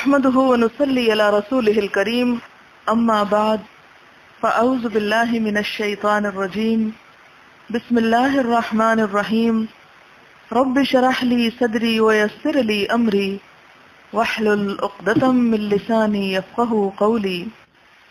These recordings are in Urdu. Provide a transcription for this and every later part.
نحمده ونصلي على رسوله الكريم أما بعد فأعوذ بالله من الشيطان الرجيم بسم الله الرحمن الرحيم رب اشرح لي صدري ويسر لي أمري واحلل عقدة من لساني يفقهوا قولي۔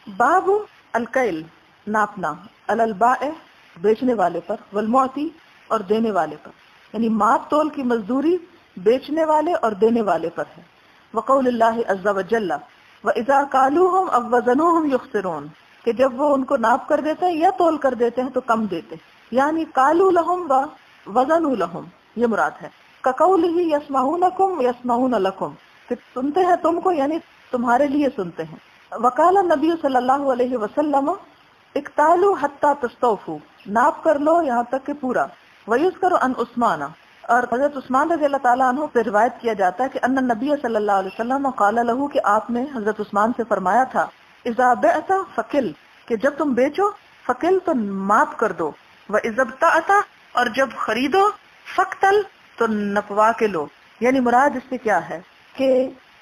باب الکیل، ناپنا، علی البائع، بیچنے والے پر، والمعطی، اور دینے والے پر، یعنی ماپ تول کی مزدوری بیچنے والے اور دینے والے پر ہے۔ وقول اللہ عز وجل وَإِذَا قَالُوهُمْ أَوْ وَزَنُوهُمْ يُخْسِرُونَ، کہ جب وہ ان کو ناپ کر دیتے ہیں یا تول کر دیتے ہیں تو کم دیتے ہیں، یعنی قَالُوا لَهُمْ وَوَزَنُوا لَهُمْ، یہ مراد ہے۔ كَقَوْلِهِ يَسْمَعُونَكُمْ وَيَسْمَعُونَ لَكُمْ، کہ سنتے ہیں تم کو یعنی تمہارے لیے سنتے ہیں۔ وقال النبی صلی اللہ علیہ وسلم اقتالوا حتی تستوفوا، ناپ کر لو یہاں تک کہ پورا۔ ویذکر عن عثمان، اور حضرت عثمان رضی اللہ تعالیٰ عنہ سے روایت کیا جاتا ہے کہ ان النبی صلی اللہ علیہ وسلم قال له، کہ آپ نے حضرت عثمان سے فرمایا تھا اذا بعت فکل، کہ جب تم بیچو فکل تو ماپ کر دو، واذا ابتعت، اور جب خریدو فقتل تو نپوا کے لو۔ یعنی مراد اس سے کیا ہے کہ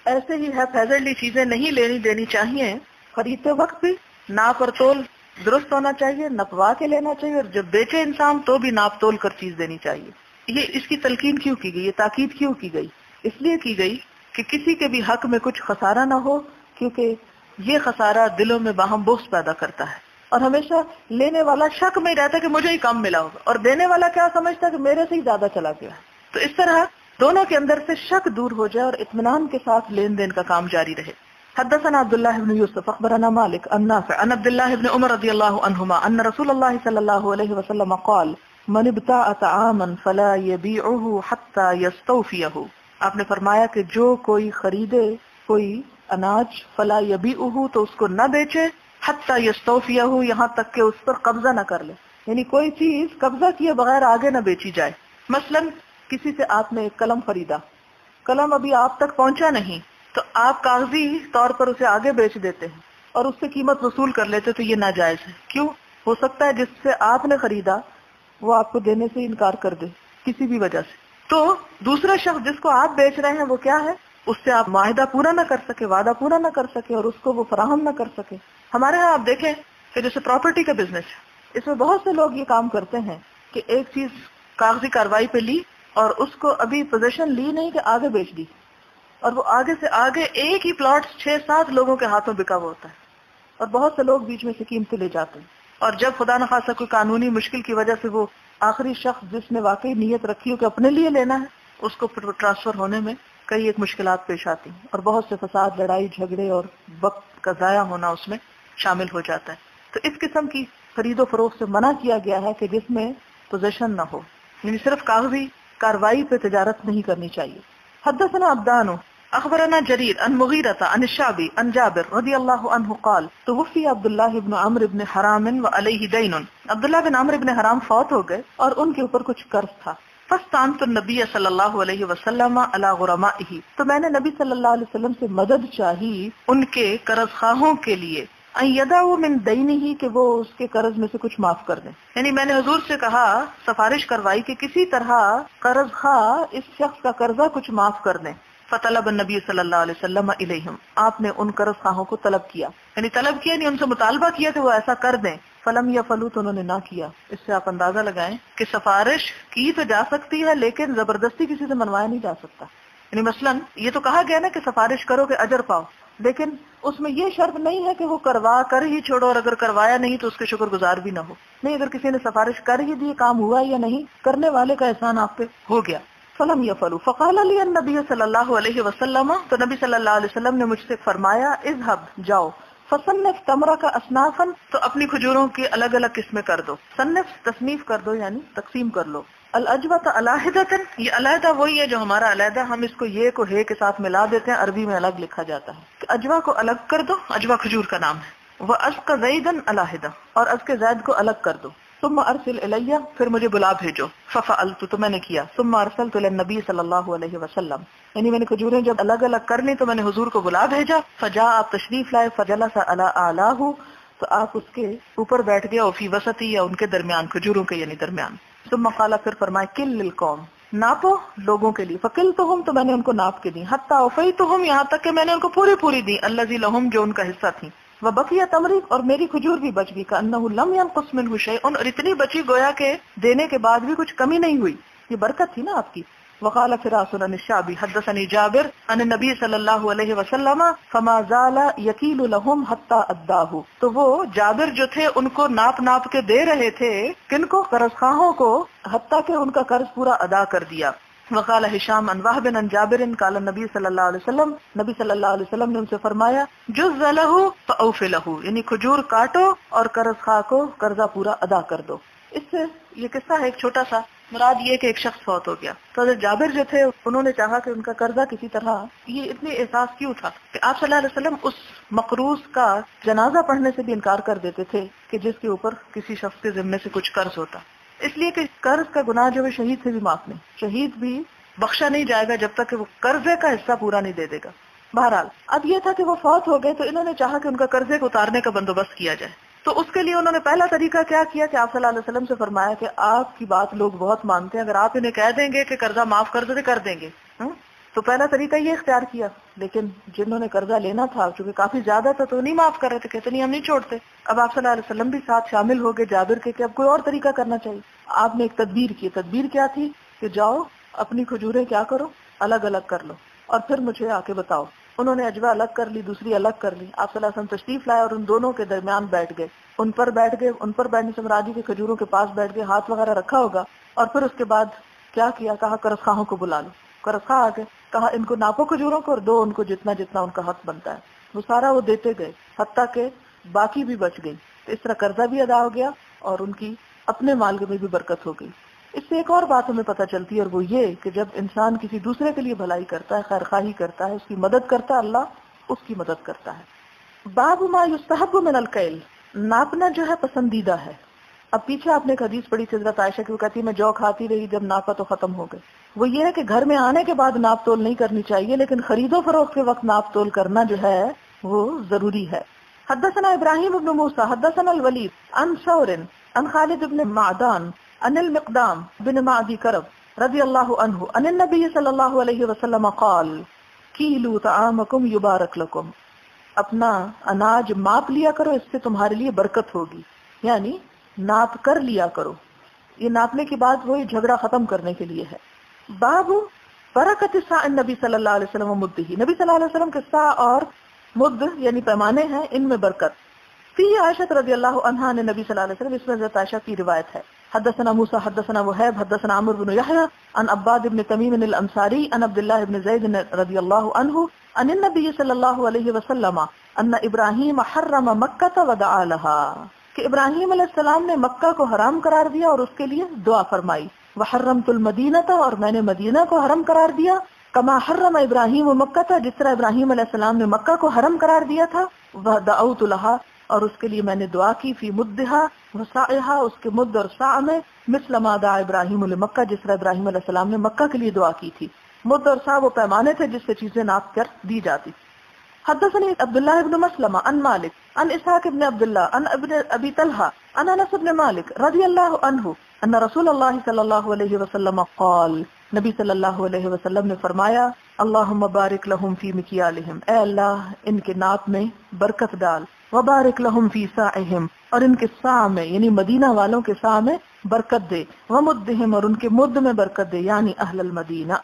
ایسے ہی ہیفیزرلی چیزیں نہیں لینی دینی چاہیے، خریدتے وقت بھی ناپ اور تول درست ہونا چاہیے، نپوا کے لینا چاہیے، اور جب بیچے انسان تو بھی ناپ تول کر چیز دینی چاہیے۔ یہ اس کی تلقین کیوں کی گئی، یہ تاکید کیوں کی گئی؟ اس لیے کی گئی کہ کسی کے بھی حق میں کچھ خسارہ نہ ہو، کیونکہ یہ خسارہ دلوں میں باہم بغض پیدا کرتا ہے، اور ہمیشہ لینے والا شک میں ہی رہتا ہے کہ مجھے ہی کم ملا ہوگا، اور دینے والا کیا سمجھتا ہے کہ میرے سے ہی زیادہ چلا گیا ہے۔ تو اس طرح دونوں کے اندر سے شک دور ہو جائے اور اطمینان کے ساتھ لین دین کا کام جاری رہے۔ حدثنا عبد الله بن يوسف اخبرنا مالك عن نافع عن عبد الله بن عمر رضي الله عنهما ان رسول الله صلى الله عليه وسلم قال من ابتاع طعاما فلا يبيعه حتى يستوفيه، آپ نے فرمایا کہ جو کوئی خریدے کوئی اناج فلا يبيعه، تو اس کو نہ بیچے، حتى يستوفيه، یہاں تک کہ اس پر قبضہ نہ کر لے، یعنی کوئی چیز قبضہ کیے بغیر آگے نہ بیچی جائے۔ مثلا کسی سے آپ نے ایک قلم خریدا، قلم ابھی آپ تک پہنچا نہیں تو آپ کاغذی طور پر اسے آگے بیچ دیتے ہیں اور اس سے قیمت وصول کر لیتے، تو یہ ناجائز ہے۔ کیوں؟ ہو سکتا ہے جس سے آپ نے خریدا وہ آپ کو دینے سے انکار کر دے کسی بھی وجہ سے، تو دوسرا شخص جس کو آپ بیچ رہے ہیں وہ کیا ہے، اس سے آپ معاہدہ پورا نہ کر سکے، وعدہ پورا نہ کر سکے، اور اس کو وہ فراہم نہ کر سکے۔ ہمارے ہاں آپ دیکھیں کہ جیسے پراپرٹی کا بزنس ہے، اس میں بہت سے لوگ یہ کام کرتے ہیں کہ ایک چیز کاغذی کاروائی پہ لی اور اس کو ابھی پوزیشن لی نہیں کہ آگے بیچ دی، اور وہ آگے سے آگے ایک ہی پلاٹ 6-7 لوگوں کے ہاتھوں بکا ہوا ہوتا ہے، اور بہت سے لوگ بیچ میں سے قیمتیں لے جاتے ہیں، اور جب خدا نخواستہ کوئی قانونی مشکل کی وجہ سے وہ آخری شخص جس نے واقعی نیت رکھی ہو کہ اپنے لیے لینا ہے، اس کو پھر ٹرانسفر ہونے میں کئی ایک مشکلات پیش آتی ہیں، اور بہت سے فساد، لڑائی جھگڑے اور وقت کا ضائع ہونا اس میں شامل ہو جاتا ہے۔ تو اس قسم کی خرید و فروخت سے منع کیا گیا ہے کہ جس میں پوزیشن نہ ہو، یعنی صرف کاغذی کاروائی پہ تجارت نہیں کرنی چاہیے۔ حدثنا عبدان اخبرنا جرير عن مغيرة عن الشعبي عن جابر رضي الله عنه قال توفي عبد الله بن عمرو بن حرام وعليه دين، عبداللہ بن عمرو بن حرام فوت ہو گئے اور ان کے اوپر کچھ قرض تھا۔ فاستعنت النبي صلی اللہ علیہ وسلم على غرمائه، تو میں نے نبی صلی اللہ علیہ وسلم سے مدد چاہی ان کے قرض خواہوں کے لیے، ان يدعوا من دینه، کہ وہ اس کے قرض میں سے کچھ معاف کر دیں، یعنی میں نے حضور سے کہا، سفارش کروائی کہ کسی طرح قرض خواہ اس شخص کا قرضہ کچھ معاف کر دیں۔ فطلب النبی صلی اللہ علیہ وسلم الیہم، آپ نے ان قرض خواہوں کو طلب کیا، یعنی طلب کیا، یعنی ان سے مطالبہ کیا کہ وہ ایسا کر دیں۔ فلم یفعلوا، تو انہوں نے نہ کیا۔ اس سے آپ اندازہ لگائیں کہ سفارش کی تو جا سکتی ہے لیکن زبردستی کسی سے منوایا نہیں جا سکتا۔ یعنی مثلا یہ تو کہا گیا نا کہ سفارش کرو کہ اجر پاؤ، لیکن اس میں یہ شرط نہیں ہے کہ وہ کروا کر ہی چھوڑو، اور اگر کروایا نہیں تو اس کے شکر گزار بھی نہ ہو۔ نہیں، اگر کسی نے سفارش کر ہی دی، کام ہوا یا نہیں، کرنے والے کا احسان آپ پہ ہو گیا۔ فلم یفعلوا فقال علی النبی صلی اللہ علیہ وسلم، تو نبی صلی اللہ علیہ وسلم نے مجھ سے فرمایا اذهب، جاؤ، فصنف تمرک اصنافا، تو اپنی کھجوروں کی الگ الگ قسمیں کر دو۔ صنف تصنیف کر دو یعنی تقسیم کر لو۔ الاجوۃ علیحدۃ، یہ علیحدہ وہی ہے جو ہمارا علیحدہ، ہم اس کو یہ کو ہے کے ساتھ ملا دیتے ہیں، عربی میں الگ لکھا جاتا ہے کہ اجوا کو الگ کر دو، اجوا کھجور کا نام ہے۔ وَأَسْقَ زَيْدًا علیحدہ، اور ازق زید کو الگ کر دو۔ ثم ارسل الیہ، پھر مجھے بلا بھیجو۔ ففعلت، تو میں نے کیا۔ ثم ارسلت للنبی صلی اللہ علیہ وسلم، یعنی میں نے کھجوریں جب الگ الگ کر لی تو میں نے حضور کو بلا بھیجا۔ فجاء، آپ تشریف لائے۔ فجلس علی اعلاہ، تو آپ اس کے اوپر بیٹھ گیا، فی وسطی، یا ان کے درمیان، کھجوروں کے یعنی درمیان۔ ثم قال، پھر فرمائے کل للقوم، ناپو لوگوں کے لیے، فقلتہم تو میں نے ان کو ناپ کے دی، حتی اوفیتہم یہاں تک کہ میں نے ان کو پوری دی، الذی لہم جو ان کا حصہ تھی، وبقی تمری اور میری کھجور بھی بچ گئی، کأنہ لم ینقص منہ شیء اور اتنی بچی گویا کہ دینے کے بعد بھی کچھ کمی نہیں ہوئی، یہ برکت تھی نا آپ کی۔ وقال فراس عن الشعبی حدثني جابر عن النبی صلی اللہ علیہ وسلم فما زال یکیل لهم حتی اداہ، تو وہ جابر جو تھے ان کو ناپ کے دے رہے تھے، کن کو؟ قرض خواہوں کو، حتیٰ کہ ان کا قرض پورا ادا کر دیا۔ وقال ہشام عن وهب عن جابر قال النبی صلی اللہ علیہ وسلم، نبی صلی اللہ علیہ وسلم نے ان سے فرمایا جز لہ فاوف لہ، یعنی کھجور کاٹو اور قرض خواہ کو قرضہ پورا ادا کر دو۔ اس سے یہ قصہ ہے ایک چھوٹا سا، مراد یہ کہ ایک شخص فوت ہو گیا تو حضرت جابر جو تھے انہوں نے چاہا کہ ان کا قرضہ کسی طرح، یہ اتنے احساس کیوں تھا کہ آپ صلی اللہ علیہ وسلم اس مقروض کا جنازہ پڑھنے سے بھی انکار کر دیتے تھے کہ جس کے اوپر کسی شخص کے ذمے سے کچھ قرض ہوتا، اس لیے کہ قرض کا گناہ جو ہے شہید سے بھی معاف نہیں، شہید بھی بخشا نہیں جائے گا جب تک کہ وہ قرضے کا حصہ پورا نہیں دے دے گا۔ بہرحال اب یہ تھا کہ وہ فوت ہو گئے تو انہوں نے چاہا کہ ان کا قرضے کو اتارنے کا بندوبست کیا جائے، تو اس کے لیے انہوں نے پہلا طریقہ کیا کیا کہ آپ صلی اللہ علیہ وسلم سے فرمایا کہ آپ کی بات لوگ بہت مانتے ہیں، اگر آپ انہیں کہہ دیں گے کہ قرضہ معاف کر دو تو کر دیں گے۔ تو پہلا طریقہ یہ اختیار کیا، لیکن جنہوں نے قرضہ لینا تھا چونکہ کافی زیادہ تھا تو نہیں معاف کر رہے تھے، کہتے نہیں ہم نہیں چھوڑتے۔ اب آپ صلی اللہ علیہ وسلم بھی ساتھ شامل ہو گئے جابر کے کہ اب کوئی اور طریقہ کرنا چاہیے۔ آپ نے ایک تدبیر کی، تدبیر کیا تھی کہ جاؤ اپنی کھجوریں کیا کرو، الگ الگ کر لو اور پھر مجھے آ کے بتاؤ۔ انہوں نے اجوا الگ کر لی، دوسری الگ کر لی، آپ صلی اللہ علیہ وسلم تشریف لائے اور ان دونوں کے درمیان بیٹھ گئے، ان پر بیٹھ گئے، ان پر بیٹھنے سے مراد کے کھجوروں کے پاس بیٹھ گئے، ہاتھ وغیرہ رکھا ہوگا، اور پھر اس کے بعد کیا کیا، کہا قرض خواہوں کو بلا لو، قرض خواہ آ گئے، کہا ان کو ناپو کھجوروں کو اور دو ان کو جتنا جتنا ان کا حق بنتا ہے، وہ سارا وہ دیتے گئے حتیٰ کہ باقی بھی بچ گئی، تو اس طرح قرضہ بھی ادا ہو گیا اور ان کی اپنے مال میں بھی برکت ہو گئی۔ اس سے ایک اور بات ہمیں پتہ چلتی ہے اور وہ یہ کہ جب انسان کسی دوسرے کے لیے بھلائی کرتا ہے، خیر خواہی کرتا ہے، اس کی مدد کرتا ہے، اللہ اس کی مدد کرتا ہے۔ باب ما یستحب من الکیل، ناپنا جو ہے پسندیدہ ہے۔ اب پیچھے آپ نے ایک حدیث پڑھی تھی حضرت عائشہ کی، وہ کہتی میں جو کھاتی رہی، جب ناپا تو ختم ہو گئے۔ وہ یہ ہے کہ گھر میں آنے کے بعد ناپ تول نہیں کرنی چاہیے، لیکن خرید و فروخت کے وقت ناپ تول کرنا جو ہے وہ ضروری ہے۔ حدثنا ابراہیم بن موسیٰ حدثنا الولید عن ثور عن خالد بن معدان عن المقدام بن معدی کرب رضی اللہ عنہ عن النبی صلی اللہ علیہ وسلم قال کیلو طعامکم یبارک لکم، اپنا اناج ماپ لیا کرو، اس سے تمہارے لیے برکت ہوگی، یعنی ناپ کر لیا کرو۔ یہ ناپنے کی بات وہی جھگڑا ختم کرنے کے لیے ہے۔ باب برکت ساع النبی صلی اللہ علیہ وسلم مدہ، نبی صلی اللہ علیہ وسلم کے ساع اور مد یعنی پیمانے ہیں، ان میں برکت۔ فی عائشہ رضی اللہ عنہا نے نبی صلی اللہ علیہ وسلم، اس میں حضرت عائشہ کی روایت ہے۔ حدثنا موسیٰ حدثنا وہیب حدثنا عمرو بن یحییٰ عن عباد بن تمیم الانصاری عن عبد اللہ بن زید رضی اللہ عنہ عن النبی صلی اللہ علیہ وسلم ان ابراہیم حرم مکہ ودعا لها، کہ ابراہیم علیہ السلام نے مکہ کو حرام قرار دیا اور اس کے لیے دعا فرمائی۔ وحرمت المدینہ، اور میں نے مدینہ کو حرم قرار دیا، کما حرم ابراہیم و مکہ تھا، جس طرح ابراہیم علیہ السلام نے مکہ کو حرم قرار دیا تھا۔ ودعوت لها، اور اس کے لیے میں نے دعا کی، فی مدھا وسعھا، اس کے مد اور سع میں، مثل ما دعا ابراہیم لمکہ، جس طرح ابراہیم علیہ السلام نے مکہ کے لیے دعا کی تھی۔ مد اور سع وہ پیمانے تھے جس سے چیزیں ناپ کر دی جاتی۔ حدثني عبد الله بن مسلمة عن مالك عن اسحاق بن عبد الله عن ابن ابي طلحة عن انس بن مالك رضي الله عنه ان رسول الله صلى الله عليه وسلم قال، نبی صلی اللہ علیہ وسلم نے فرمایا، اللهم بارک لهم في مكيالهم، اے اللہ ان کے ناپ میں برکت ڈال، وبارک لهم في ساعهم، اور ان کے ساع میں یعنی مدینہ والوں کے ساع میں برکت دے، ومدهم، اور ان کے مد میں برکت دے یعنی اہل المدینہ۔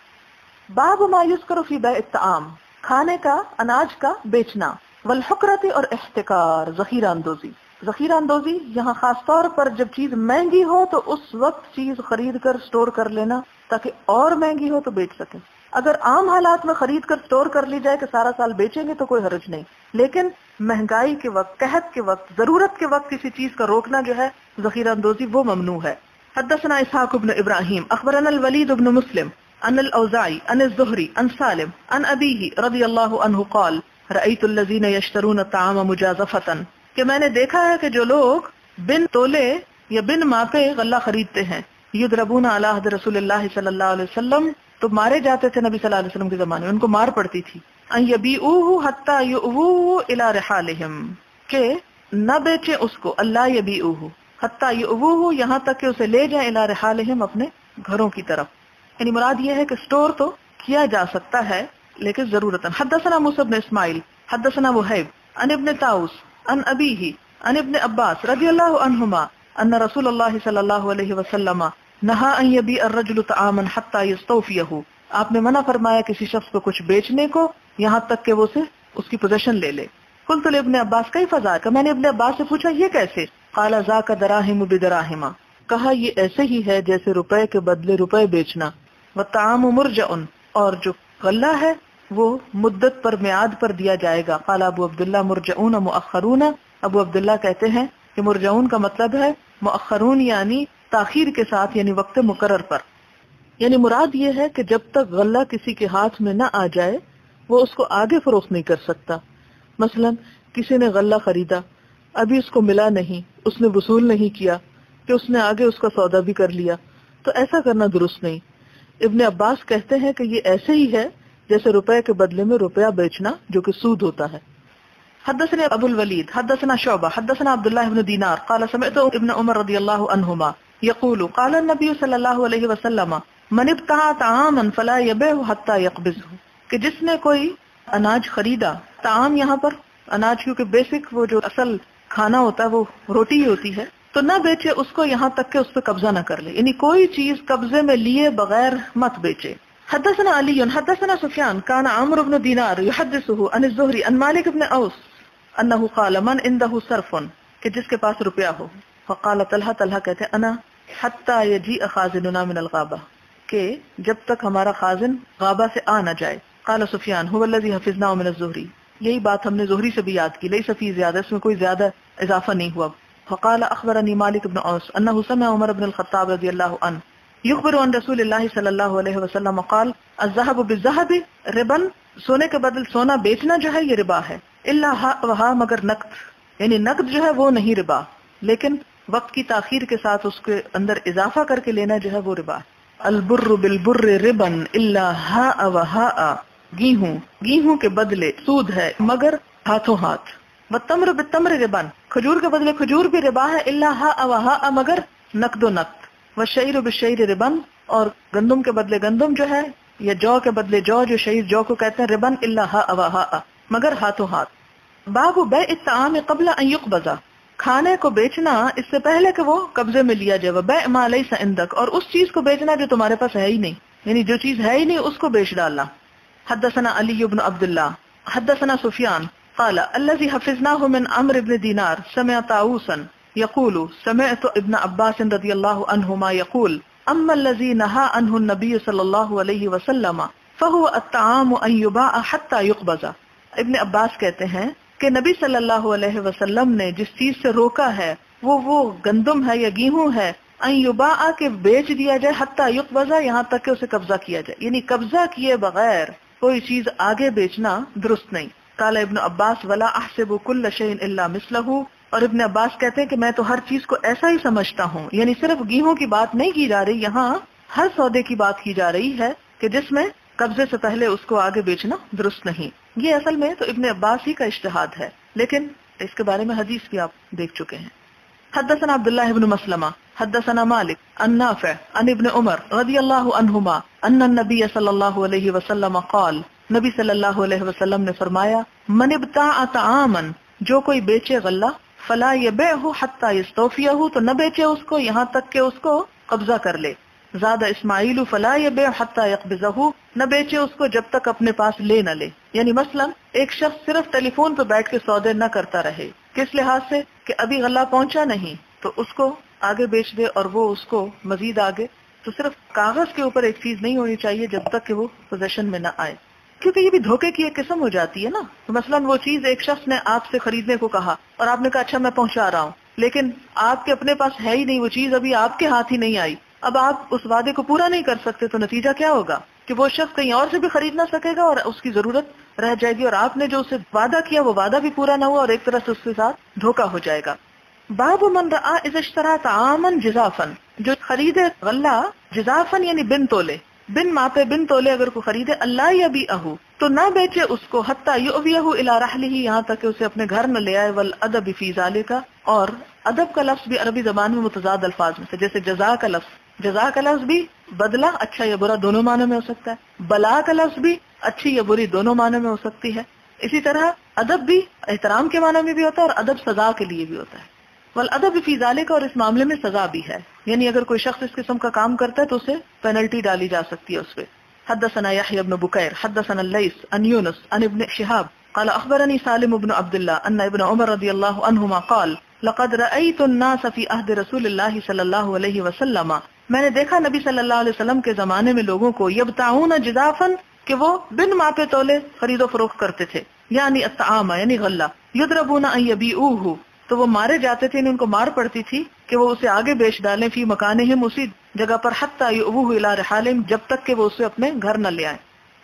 باب ما يذكر في بيع الطعام، کھانے کا، اناج کا بیچنا، والحقرت، اور احتکار، ذخیرہ اندوزی۔ ذخیرہ اندوزی یہاں خاص طور پر جب چیز مہنگی ہو تو اس وقت چیز خرید کر سٹور کر لینا تاکہ اور مہنگی ہو تو بیچ سکیں۔ اگر عام حالات میں خرید کر سٹور کر لی جائے کہ سارا سال بیچیں گے تو کوئی حرج نہیں، لیکن مہنگائی کے وقت، قحط کے وقت، ضرورت کے وقت کسی چیز کا روکنا جو ہے ذخیرہ اندوزی، وہ ممنوع ہے۔ حدثنا اسحاق بن ابراہیم اخبرنا الولید بن مسلم عن الاوزاعی عن الزہری عن سالم عن ابیہ رضی اللہ عنہ قال رأیت الذین یشترون الطعام مجازفۃ، کہ میں نے دیکھا ہے کہ جو لوگ بن تولے یا بن ماپے غلہ خریدتے ہیں، یضربون علی عہد رسول اللہ صلی اللہ علیہ وسلم، تو مارے جاتے تھے نبی صلی اللہ علیہ وسلم کے زمانے میں، ان کو مار پڑتی تھی۔ ان یبیعوہ حتی یؤوہ الی رحالہم، کہ نہ بیچیں اس کو، اللہ یبیعوہ حتی یؤوہ، یہاں تک کہ اسے لے جائیں، الی رحالہم، اپنے گھروں کی طرف۔ یعنی مراد یہ ہے کہ اسٹور تو کیا جا سکتا ہے لیکن ضرورتاً. حدثنا موسیٰ بن اسماعیل حدثنا وہیب عن ابن طاؤس عن ابیہ عن ابن عباس رضی اللہ عنہما ان رسول اللہ صلی اللہ علیہ وسلم نہا ان یبیع الرجل طعاما حتی یستوفیہ. آپ نے منع فرمایا کسی شخص کو کچھ بیچنے کو یہاں تک کہ وہ اس کی پوزیشن لے لے. قلت لابن عباس کیف ذاک، میں نے ابن عباس سے پوچھا یہ کیسے؟ قال ذاک دراہم بدراہم، کہا یہ ایسے ہی ہے جیسے روپے کے بدلے روپے بیچنا. والطعام مرجع، اور جو غلہ ہے وہ مدت پر میعاد پر دیا جائے گا. قال ابو عبداللہ مرجعون مؤخرون، ابو عبداللہ کہتے ہیں کہ مرجعون کا مطلب ہے مؤخرون یعنی تاخیر کے ساتھ، یعنی وقت مقرر پر. یعنی مراد یہ ہے کہ جب تک غلہ کسی کے ہاتھ میں نہ آ جائے وہ اس کو آگے فروخت نہیں کر سکتا. مثلا کسی نے غلہ خریدا، ابھی اس کو ملا نہیں، اس نے وصول نہیں کیا کہ اس نے آگے اس کا سودا بھی کر لیا، تو ایسا کرنا درست نہیں. ابن عباس کہتے ہیں کہ یہ ایسے ہی ہے جیسے روپے کے بدلے میں روپیہ بیچنا جو کہ سود ہوتا ہے. حدثنا ابو الولید حدثنا شعبہ حدثنا عبداللہ بن دینار قال سمعت ابن عمر رضی اللہ عنہما یقول قال النبی صلی اللہ علیہ وسلم من ابتاع طعاما فلا یبیعہ حتی یقبضہ، کہ جس نے کوئی اناج خریدا، طعام یہاں پر اناج کیونکہ بیسک وہ جو اصل کھانا ہوتا ہے وہ روٹی ہی ہوتی ہے، تو نہ بیچے اس کو یہاں تک کہ اس پہ قبضہ نہ کر لے، یعنی کوئی چیز قبضے میں لیے بغیر مت بیچے. حدثنا علی حدثنا سفیان کان عمرو بن دینار یحدثه عن الزہری عن مالک بن اوس انه قال من عنده صرف، کہ جس کے پاس روپیہ ہو. فقال طلحہ، طلحہ کہتے انا حتی یجیء خازننا من الغابہ، کہ جب تک ہمارا خازن غابہ سے آ نہ جائے. قال سفیان هو الذی حفظناه من الزہری، یہی بات ہم نے زہری سے بھی یاد کی، لیس فی زیادہ، اس میں کوئی زیادہ اضافہ نہیں ہوا. فقال اخبرنی مالک بن اوس انه سمع عمر بن الخطاب رضی اللہ عنہ یخبر عن رسول اللہ صلی اللہ علیہ وسلم قال الذهب بالذهب ربا، سونے کے بدل سونا بیچنا جو ہے یہ ربا ہے. الا ها وها، مگر نقد، یعنی نقد جو ہے وہ نہیں ربا، لیکن وقت کی تاخیر کے ساتھ اس کے اندر اضافہ کر کے لینا جو ہے وہ ربا. البر بالبر ربا الا ها وها، گیہوں کے بدلے سود ہے مگر ہاتھوں ہاتھ. والتمر بالتمر ربا، کھجور کے بدلے کھجور بھی ربا ہے، الا ها وها، مگر نقد و نقد. والشعیر بالشعیر ربا، اور گندم کے بدلے گندم جو ہے یا جو کے بدلے جو شعیر جو کو کہتے ہیں ربا الا ها وها، مگر ہاتھوں ہاتھ. باب بیع الطعام قبل ان يقبض، کھانے کو بیچنا اس سے پہلے کہ وہ قبضے میں لیا جائے. بیع ما ليس عندك، اور اس چیز کو بیچنا جو تمہارے پاس ہے ہی نہیں، یعنی جو چیز ہے ہی نہیں اس کو بیچ ڈالنا. حدثنا علی بن عبد اللہ حدثنا سفیان قال الذي حفظناه من عمرو بن دینار سمع طاووسا يقول سمعت ابن عباس رضی اللہ عنہما يقول اما الذي نهى عنه النبي صلی اللہ علیہ وسلم فهو الطعام ان يباع حتى يقبض. ابن عباس کہتے ہیں کہ نبی صلی اللہ علیہ وسلم نے جس چیز سے روکا ہے وہ گندم ہے یا گیہوں ہے، ان یباع کہ بیچ دیا جائے، حتی یقبض یہاں تک کہ اسے قبضہ کیا جائے، یعنی قبضہ کیے بغیر کوئی چیز آگے بیچنا درست نہیں. قال ابن عباس ولا احسب كل شيء الا مثله، اور ابن عباس کہتے ہیں کہ میں تو ہر چیز کو ایسا ہی سمجھتا ہوں، یعنی صرف گیہوں کی بات نہیں کی جا رہی، یہاں ہر سودے کی بات کی جا رہی ہے کہ جس میں قبضے سے پہلے اس کو آگے بیچنا درست نہیں. یہ اصل میں تو ابن عباس ہی کا اجتہاد ہے، لیکن اس کے بارے میں حدیث بھی آپ دیکھ چکے ہیں. حدثنا عبداللہ بن مسلمہ حدثنا مالک عن نافع عن ابن عمر رضی اللہ عنہما ان النبی صلی اللہ علیہ وسلم قال، نبی صلی اللہ علیہ وسلم نے فرمایا من ابتاع طعاما، جو کوئی بیچے غلہ، فلا یبیعہ حتی یستوفیہ، تو نہ بیچے اس کو یہاں تک کہ اس کو قبضہ کر لے. زاد اسماعیل فلا یبیع حتی یقبضہ، نہ بیچے اس کو جب تک اپنے پاس لے نہ لے. یعنی مثلا ایک شخص صرف ٹیلی فون پہ بیٹھ کے سودے نہ کرتا رہے، کس لحاظ سے کہ ابھی غلہ پہنچا نہیں تو اس کو آگے بیچ دے اور وہ اس کو مزید آگے. تو صرف کاغذ کے اوپر ایک چیز نہیں ہونی چاہیے جب تک کہ وہ پوزیشن میں نہ آئے، کیونکہ یہ بھی دھوکے کی ایک قسم ہو جاتی ہے نا. مثلا وہ چیز ایک شخص نے آپ سے خریدنے کو کہا اور آپ نے کہا اچھا میں پہنچا رہا ہوں، لیکن آپ کے اپنے پاس ہے ہی نہیں، وہ چیز ابھی آپ کے ہاتھ ہی نہیں آئی. اب آپ اس وعدے کو پورا نہیں کر سکتے تو نتیجہ کیا ہوگا کہ وہ شخص کہیں اور سے بھی خرید نہ سکے گا اور اس کی ضرورت رہ جائے گی، اور آپ نے جو اسے وعدہ کیا وہ وعدہ بھی پورا نہ ہوا اور ایک طرح سے اس کے ساتھ دھوکا ہو جائے گا. باب من رآ اذا اشترى طعاما جزافا، جو خریدے غلہ جزافا یعنی بن تولے، بن ماپے بن تولے اگر کو خریدے، اللہ یبیعہ تو نہ بیچے اس کو، حتی یؤویہ الی رحلہ یہاں تک کہ اسے اپنے گھر نہ لے آئے. والادب فی ذالک، اور ادب کا لفظ بھی عربی زبان میں متضاد الفاظ میں سے، جیسے جزا کا لفظ جزا کا لفظ بھی بدلہ اچھا یا برا دونوں معنوں میں ہو سکتا ہے، بلا کا لفظ بھی اچھی یا بری دونوں معنوں میں ہو سکتی ہے. اسی طرح ادب بھی احترام کے معنوں میں بھی ہوتا ہے اور ادب سزا کے لیے بھی ہوتا ہے. والادب فی ذالک، اور اس معاملے میں سزا بھی ہے، یعنی اگر کوئی شخص اس قسم کا کام کرتا ہے تو اسے پینلٹی ڈالی جا سکتی ہے اس پہ. حدثنا يحيى بن بكير حدثنا الليث عن يونس عن ابن شهاب قال اخبرني سالم بن عبد الله ان ابن عمر رضي الله عنهما قال لقد رأيت الناس في عهد رسول الله صلى الله عليه وسلم، میں نے دیکھا نبی صلی اللہ علیہ وسلم کے زمانے میں لوگوں کو یبتعون جدافا، کہ وہ بن ماپے تولے خرید و فروخت کرتے تھے، یعنی الطعام یعنی غلہ، یضربون ان یبیعوه، تو وہ مارے جاتے تھے، ان کو مار پڑتی تھی کہ وہ اسے آگے بیچ ڈالیں، فی مکانہم، اسی جگہ پر، حتی یؤوہ الی رحالہم، جب تک کہ وہ اسے اپنے گھر نہ لے آئیں.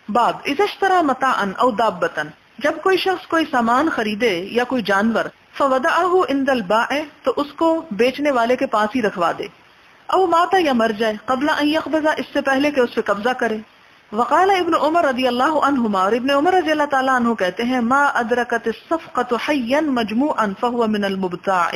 باب اذا اشترى متاعا او دابۃ، جب کوئی شخص کوئی سامان خریدے یا کوئی جانور، فودعه عند البائع، تو اس کو بیچنے والے کے پاس ہی رکھوا دے، او مات، یا مر جائے، قبل ان یقبض، اس سے پہلے کہ اس پہ قبضہ کرے. وقال ابن عمر رضی اللہ عنہما، اور ابن عمر رضی اللہ تعالیٰ عنہ کہتے ہیں، ما ادرکت الصفقۃ حیا مجموعا فهو من المبتاع،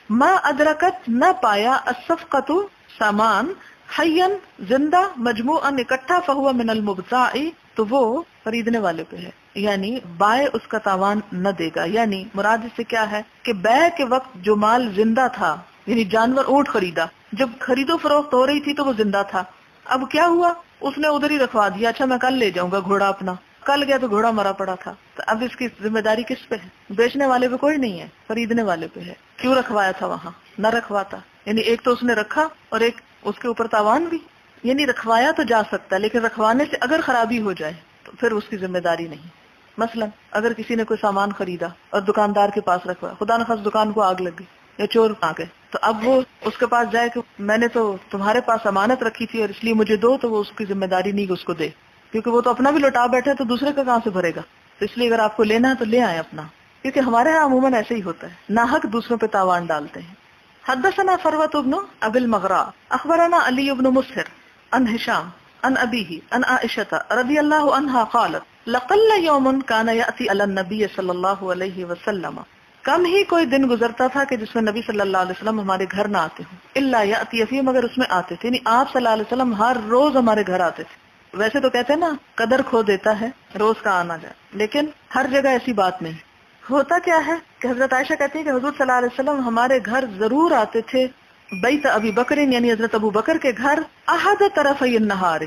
ما ادرکت، نہ پایا، الصفقۃ سامان، حیا زندہ، مجموعا اکٹھا، فهو من المبتاع، تو وہ خریدنے والے پہ ہے، یعنی بائع اس کا تاوان نہ دے گا. یعنی مراد اس سے کیا ہے کہ بیع کے وقت جو مال زندہ تھا، یعنی جانور اونٹ خریدا، جب خرید و فروخت ہو رہی تھی تو وہ زندہ تھا، اب کیا ہوا، اس نے ادھر ہی رکھوا دیا، اچھا میں کل لے جاؤں گا گھوڑا اپنا، کل گیا تو گھوڑا مرا پڑا تھا، تو اب اس کی ذمہ داری کس پہ ہے؟ بیچنے والے پہ کوئی نہیں ہے، خریدنے والے پہ ہے. کیوں رکھوایا تھا وہاں، نہ رکھواتا، یعنی ایک تو اس نے رکھا اور ایک اس کے اوپر تاوان بھی. یعنی رکھوایا تو جا سکتا ہے، لیکن رکھوانے سے اگر خرابی ہو جائے تو پھر اس کی ذمہ داری نہیں. مثلا اگر کسی نے کوئی سامان خریدا اور دکاندار کے پاس رکھوایا، خدا نخواست دکان کو آگ لگ گئی یا چور آ گئے، تو اب وہ اس کے پاس جائے کہ میں نے تو تمہارے پاس امانت رکھی تھی اور اس لیے مجھے دو، تو وہ اس کی ذمہ داری نہیں کہ اس کو دے، کیونکہ وہ تو اپنا بھی لوٹا بیٹھے تو دوسرے کا کہاں سے بھرے گا. تو اس لیے اگر آپ کو لینا ہے تو لے آئے اپنا، کیونکہ ہمارے ہاں عموماً ایسے ہی ہوتا ہے، ناحق دوسروں پہ تاوان ڈالتے ہیں. حدثنا فروة بن ابي المغراء اخبرنا علي بن مسهر عن هشام عن ابيه عن عائشة رضي الله عنها قالت لقل يوم كان يأتي على النبي صلى الله عليه وسلم، کم ہی کوئی دن گزرتا تھا کہ جس میں نبی صلی اللہ علیہ وسلم ہمارے گھر نہ آتے ہوں، الا یاتی فی، مگر اس میں آتے تھے، یعنی آپ صلی اللہ علیہ وسلم ہر روز ہمارے گھر آتے تھے. ویسے تو کہتے ہیں نا قدر کھو دیتا ہے روز کا آنا جائے، لیکن ہر جگہ ایسی بات نہیں. ہوتا کیا ہے کہ حضرت عائشہ کہتی ہیں کہ حضور صلی اللہ علیہ وسلم ہمارے گھر ضرور آتے تھے، بیت ابی بکر، یعنی حضرت ابو بکر کے گھر، احد طرفی النہار،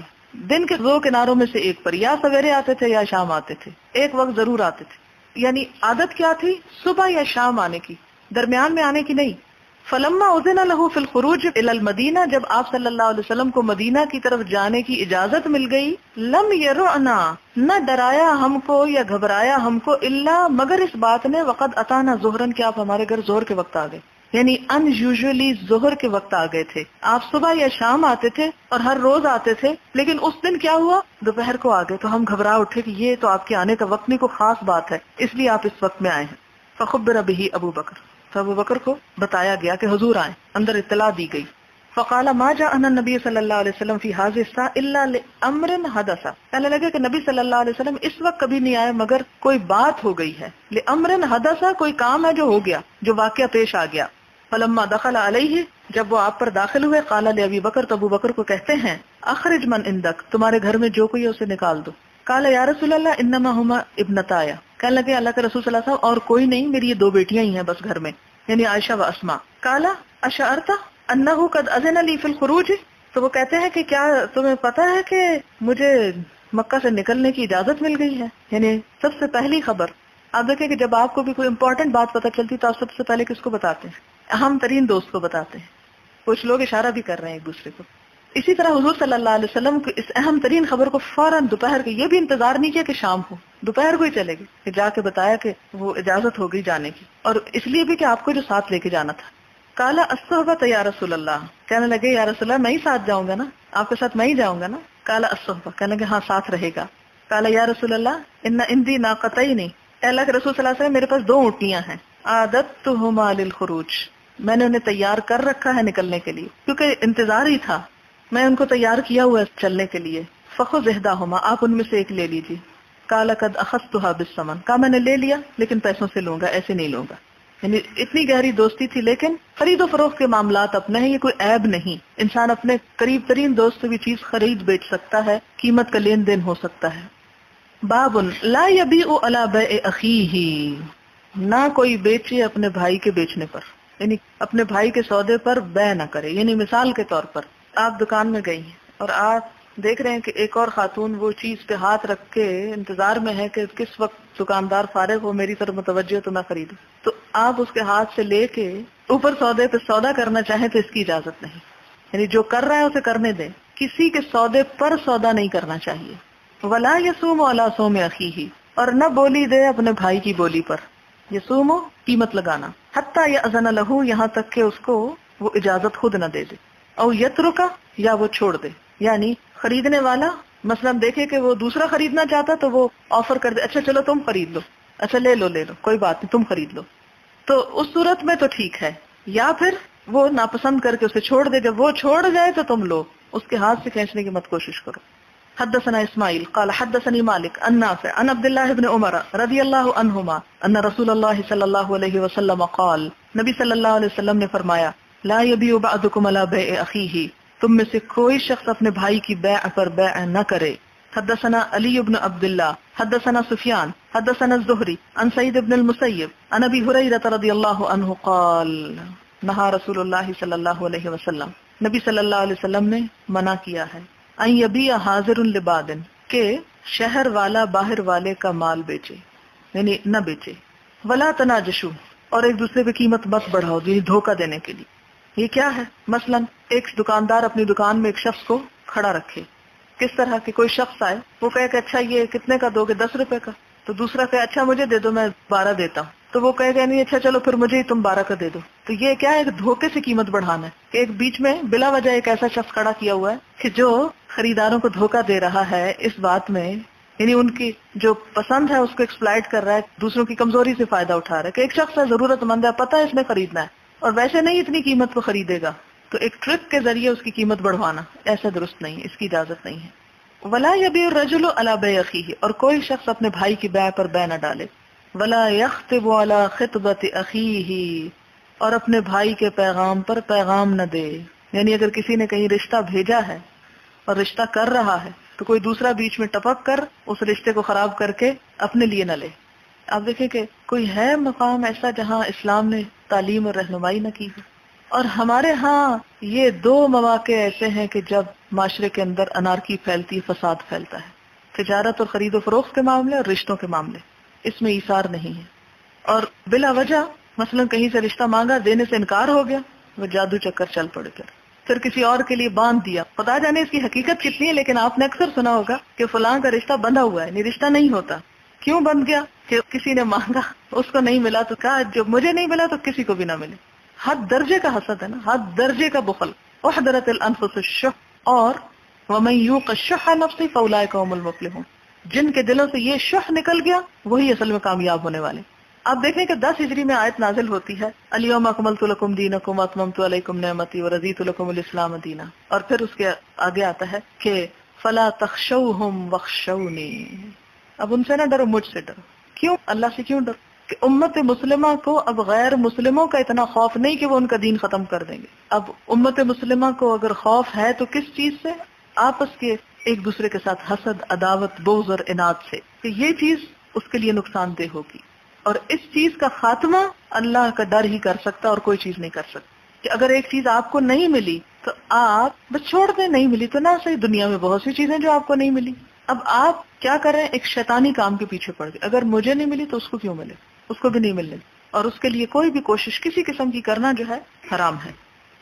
دن کے دو کناروں میں سے ایک پر، یا سویرے آتے تھے یا شام آتے تھے، ایک وقت ضرور آتے تھے. یعنی عادت کیا تھی، صبح یا شام آنے کی، درمیان میں آنے کی نہیں. فلما اذن له فی الخروج الی المدینہ، جب آپ صلی اللہ علیہ وسلم کو مدینہ کی طرف جانے کی اجازت مل گئی، لم یرعنا، نہ ڈرایا ہم کو یا گھبرایا ہم کو، الا، مگر اس بات نے، وقد اتانا ظہرن، کہ آپ ہمارے گھر ظہر کے وقت آ گئے، یعنی ان یوزلی ظہر کے وقت آ گئے تھے. آپ صبح یا شام آتے تھے اور ہر روز آتے تھے، لیکن اس دن کیا ہوا، دوپہر کو آ گئے، تو ہم گھبرا اٹھے کہ یہ تو آپ کے آنے کا وقت نہیں، کوئی خاص بات ہے، اس لیے آپ اس وقت میں آئے ہیں. فخبر به ابو بکر، تو ابو بکر کو بتایا گیا کہ حضور آئے، اندر اطلاع دی گئی. فقال ما جاءنا النبي صلی اللہ علیہ وسلم فی هذه الساعة الا لامر حدث، کہنے لگے کہ نبی صلی اللہ علیہ وسلم اس وقت کبھی نہیں آئے مگر کوئی بات ہو گئی ہے، لامر حدث، کوئی کام ہے جو ہو گیا، جو واقعہ پیش آ گیا. فلما دخل علیہ، جب وہ آپ پر داخل ہوئے، قال لابی بکر، تو ابو بکر کو کہتے ہیں، اخرج من عندک، تمہارے گھر میں جو کوئی ہے اسے نکال دو. قال یا رسول اللہ انما ہما ابنتایا، کہنے لگے اللہ کے رسول صلی اللہ علیہ وسلم اور کوئی نہیں، میری یہ دو بیٹیاں ہی ہیں بس گھر میں، یعنی عائشہ و اسماء. قال اشعرت انه قد اذن لي في الخروج، تو وہ کہتے ہیں کہ کیا تمہیں پتا ہے کہ مجھے مکہ سے نکلنے کی اجازت مل گئی ہے، یعنی سب سے پہلی خبر. آپ دیکھیں کہ جب آپ کو بھی کوئی امپورٹنٹ بات پتہ چلتی تو آپ سب سے پہلے کس کو بتاتے ہیں؟ اہم ترین دوست کو بتاتے ہیں. کچھ لوگ اشارہ بھی کر رہے ہیں ایک دوسرے کو. اسی طرح حضور صلی اللہ علیہ وسلم کو اس اہم ترین خبر کو فوراً دوپہر کے، یہ بھی انتظار نہیں کیا کہ شام ہو، دوپہر کو ہی چلے گئے کہ جا کے بتایا کہ وہ اجازت ہو گئی جانے کی، اور اس لیے بھی کہ آپ کو جو ساتھ لے کے جانا تھا. کالا الصحبۃ یا رسول اللہ، کہنے لگے یا رسول اللہ میں ہی ساتھ جاؤں گا نا، آپ کے ساتھ میں ہی جاؤں گا نا. کالا الصحبہ، کہنے لگے ہاں ساتھ رہے گا. کالا یا رسول اللہ ان عندی ناقتین، اے اللہ کے رسول صلی اللہ علیہ وسلم میرے پاس دو اونٹنیاں ہیں، عادتہما للخروج، میں نے انہیں تیار کر رکھا ہے نکلنے کے لیے، کیونکہ انتظار ہی تھا، میں ان کو تیار کیا ہوا ہے چلنے کے لیے. فخذ احداہما، آپ ان میں سے ایک لے لیجیے. قال قد اخذتها بالثمن، کہا میں نے لے لیا لیکن پیسوں سے لوں گا، ایسے نہیں لوں گا. یعنی اتنی گہری دوستی تھی لیکن خرید و فروخت کے معاملات اپنے ہیں، یہ کوئی عیب نہیں. انسان اپنے قریب ترین دوست سے بھی چیز خرید بیچ سکتا ہے، قیمت کا لین دین ہو سکتا ہے. باب لا یبیع علی بیع اخیہ، نہ کوئی بیچے اپنے بھائی کے بیچنے پر، یعنی اپنے بھائی کے سودے پر بیع نہ کرے. یعنی مثال کے طور پر آپ دکان میں گئی ہیں اور آپ دیکھ رہے ہیں کہ ایک اور خاتون وہ چیز پہ ہاتھ رکھ کے انتظار میں ہے کہ کس وقت دکاندار فارغ ہو، میری طرف متوجہ تو میں خریدوں. تو آپ اس کے ہاتھ سے لے کے اوپر سودے پہ سودا کرنا چاہیں تو اس کی اجازت نہیں. یعنی جو کر رہا ہے اسے کرنے دیں، کسی کے سودے پر سودا نہیں کرنا چاہیے. ولا یصوم علی صوم اخیہ، اور نہ بولی دے اپنے بھائی کی بولی پر. یصوم قیمت لگانا، حتی یأذن لہ، یہاں تک کہ اس کو وہ اجازت خود نہ دے دے. او یترک، یا وہ چھوڑ دے. یعنی خریدنے والا مثلا دیکھے کہ وہ دوسرا خریدنا چاہتا تو وہ آفر کر دے، اچھا چلو تم خرید لو، اچھا لے لو کوئی بات نہیں تم خرید لو. تو اس صورت میں تو ٹھیک ہے. یا پھر وہ ناپسند کر کے اسے چھوڑ دے، جب وہ چھوڑ جائے تو تم لو، اس کے ہاتھ سے کھینچنے کی مت کوشش کرو. حدثنا اسماعیل قال حدثني مالك عن نافع عن عبد الله بن عمر رضی اللہ عنہما ان رسول اللہ صلی اللہ علیہ وسلم قال، نبی صلی اللہ علیہ وسلم نے فرمایا، لا يبيع بعضكم على بيع اخیہ، تم میں سے کوئی شخص اپنے بھائی کی بیع پر بیع نہ کرے. حدثنا علی بن عبد اللہ حدثنا سفیان حدثنا الزہری عن سعید بن المسیب عن ابی ہریرہ رضی اللہ عنہ قال، نہا رسول اللہ صلی اللہ علیہ وسلم، نبی صلی اللہ علیہ وسلم نے منع کیا ہے، ان یبیع حاضر لباد، کہ شہر والا باہر والے کا مال بیچے، یعنی نہ بیچے. ولا تناجشوا، اور ایک دوسرے پہ قیمت مت بڑھاؤ، یعنی دھوکہ دینے کے لیے. یہ کیا ہے؟ مثلا ایک دکاندار اپنی دکان میں ایک شخص کو کھڑا رکھے. کس طرح کہ کوئی شخص آئے، وہ کہے کہ اچھا یہ کتنے کا دو گے؟ 10 روپے کا. تو دوسرا کہے اچھا مجھے دے دو، میں 12 دیتا ہوں. تو وہ کہے گا نہیں اچھا چلو پھر مجھے ہی تم 12 کا دے دو. تو یہ کیا ہے؟ ایک دھوکے سے قیمت بڑھانا ہے کہ ایک بیچ میں بلا وجہ ایک ایسا شخص کھڑا کیا ہوا ہے کہ جو خریداروں کو دھوکہ دے رہا ہے اس بات میں، یعنی ان کی جو پسند ہے اس کو ایکسپلائٹ کر رہا ہے، دوسروں کی کمزوری سے فائدہ اٹھا رہا ہے. کہ ایک شخص ہے ضرورت مند ہے، پتہ ہے اس نے خریدنا ہے اور ویسے نہیں اتنی قیمت کو خریدے گا، تو ایک ٹرک کے ذریعے اس کی قیمت بڑھوانا ایسا درست نہیں، اس کی اجازت نہیں ہے. ولا یبیع الرجل علی بیع اخیہ، اور کوئی شخص اپنے بھائی کی بیع پر بیع نہ ڈالے. ولا یخطب علی خطبۃ اخیہ، اور اپنے بھائی کے پیغام پر پیغام نہ دے. یعنی اگر کسی نے کہیں رشتہ بھیجا ہے اور رشتہ کر رہا ہے تو کوئی دوسرا بیچ میں ٹپک کر اس رشتے کو خراب کر کے اپنے لیے نہ لے. آپ دیکھیں کہ کوئی ہے مقام ایسا جہاں اسلام نے تعلیم اور رہنمائی نہ کی ہو. اور ہمارے ہاں یہ 2 مواقع ایسے ہیں کہ جب معاشرے کے اندر انارکی پھیلتی، فساد پھیلتا ہے. تجارت اور خرید و فروخت کے معاملے اور رشتوں کے معاملے، اس میں ایثار نہیں ہے. اور بلا وجہ مثلا کہیں سے رشتہ مانگا، دینے سے انکار ہو گیا، وہ جادو چکر چل پڑے گا، پھر کسی اور کے لیے باندھ دیا. خدا جانے اس کی حقیقت کتنی ہے، لیکن آپ نے اکثر سنا ہوگا کہ فلاں کا رشتہ بندھا ہوا ہے. نہیں، رشتہ نہیں ہوتا. کیوں بند گیا؟ کہ کسی نے مانگا، اس کو نہیں ملا، تو کہا جو مجھے نہیں ملا تو کسی کو بھی نہ ملے. حد درجے کا حسد ہے نا، حد درجے کا بخل. احضرت الانفس الشح، اور ومن یوق الشح نفسہ فاولئک هم المفلحون، جن کے دلوں سے یہ شح نکل گیا وہی اصل میں کامیاب ہونے والے. آپ دیکھیں کہ 10 ہجری میں آیت نازل ہوتی ہے، الیوم اکملت لکم دینکم واتممت علیکم نعمتی ورضیت لکم الاسلام دینا. اور پھر اس کے آگے آتا ہے کہ فلا تخشوہم واخشونی، اب ان سے نہ ڈرو، مجھ سے ڈرو. کیوں؟ اللہ سے کیوں ڈرو؟ کہ امت مسلمہ کو اب غیر مسلموں کا اتنا خوف نہیں کہ وہ ان کا دین ختم کر دیں گے. اب امت مسلمہ کو اگر خوف ہے تو کس چیز سے؟ آپس کے ایک دوسرے کے ساتھ حسد، عداوت، بغض اور عناد سے، کہ یہ چیز اس کے لیے نقصان دہ ہوگی. اور اس چیز کا خاتمہ اللہ کا ڈر ہی کر سکتا اور کوئی چیز نہیں کر سکتا. کہ اگر ایک چیز آپ کو نہیں ملی تو آپ بس چھوڑ دیں، نہیں ملی تو نہ صحیح. دنیا میں بہت سی چیزیں جو آپ کو نہیں ملی. اب آپ کیا کریں؟ ایک شیطانی کام کے پیچھے پڑ گئے، اگر مجھے نہیں ملی تو اس کو کیوں ملے، اس کو بھی نہیں ملنے. اور اس کے لیے کوئی بھی کوشش کسی قسم کی کرنا جو ہے حرام ہے.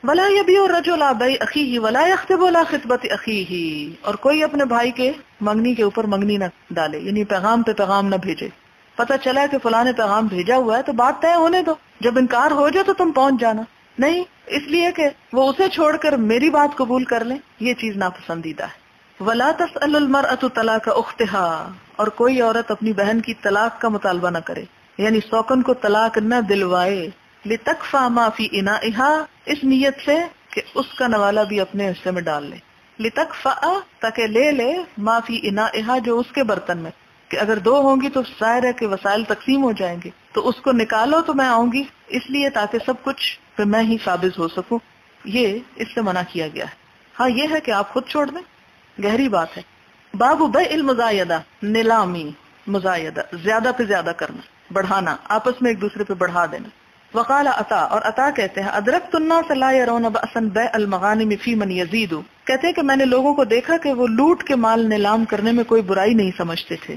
ولا یبیع الرجل علی بیع اخیہ ولا یخطب علی خطبۃ اخیہ، اور کوئی اپنے بھائی کے منگنی کے اوپر منگنی نہ ڈالے، یعنی پیغام پہ پیغام نہ بھیجے. پتہ چلا کہ فلاں نے پیغام بھیجا ہوا ہے تو بات طے ہونے دو، جب انکار ہو جائے تو تم پہنچ جانا. نہیں، اس لیے کہ وہ اسے چھوڑ کر میری بات قبول کر لیں، یہ چیز ناپسندیدہ ہے. ولا تسأل المرأة طلاق اختها، اور کوئی عورت اپنی بہن کی طلاق کا مطالبہ نہ کرے، یعنی سوکن کو طلاق نہ دلوائے. لتکفی ما فی انائها، اس نیت سے کہ اس کا نوالا بھی اپنے حصے میں ڈال لے. لتکفی، تاکہ لے لے، ما فی انائها، جو اس کے برتن میں. کہ اگر 2 ہوں گی تو ظاہر ہے کہ وسائل تقسیم ہو جائیں گے، تو اس کو نکالو تو میں آؤں گی، اس لیے تاکہ سب کچھ پہ میں ہی قابض ہو سکوں، یہ اس سے منع کیا گیا ہے۔ ہاں یہ ہے کہ آپ خود چھوڑ دیں، گہری بات ہے۔ باب بیع المزایدہ، نیلامی، مزایدہ زیادہ پہ زیادہ کرنا، بڑھانا، آپس میں ایک دوسرے پہ بڑھا دینا۔ وقال عطا، اور عطا کہتے ہیں ادرکت الناس لا يرون بأسا بیع المغانم فی من یزید، کہتے ہیں کہ میں نے لوگوں کو دیکھا کہ وہ لوٹ کے مال نیلام کرنے میں کوئی برائی نہیں سمجھتے تھے۔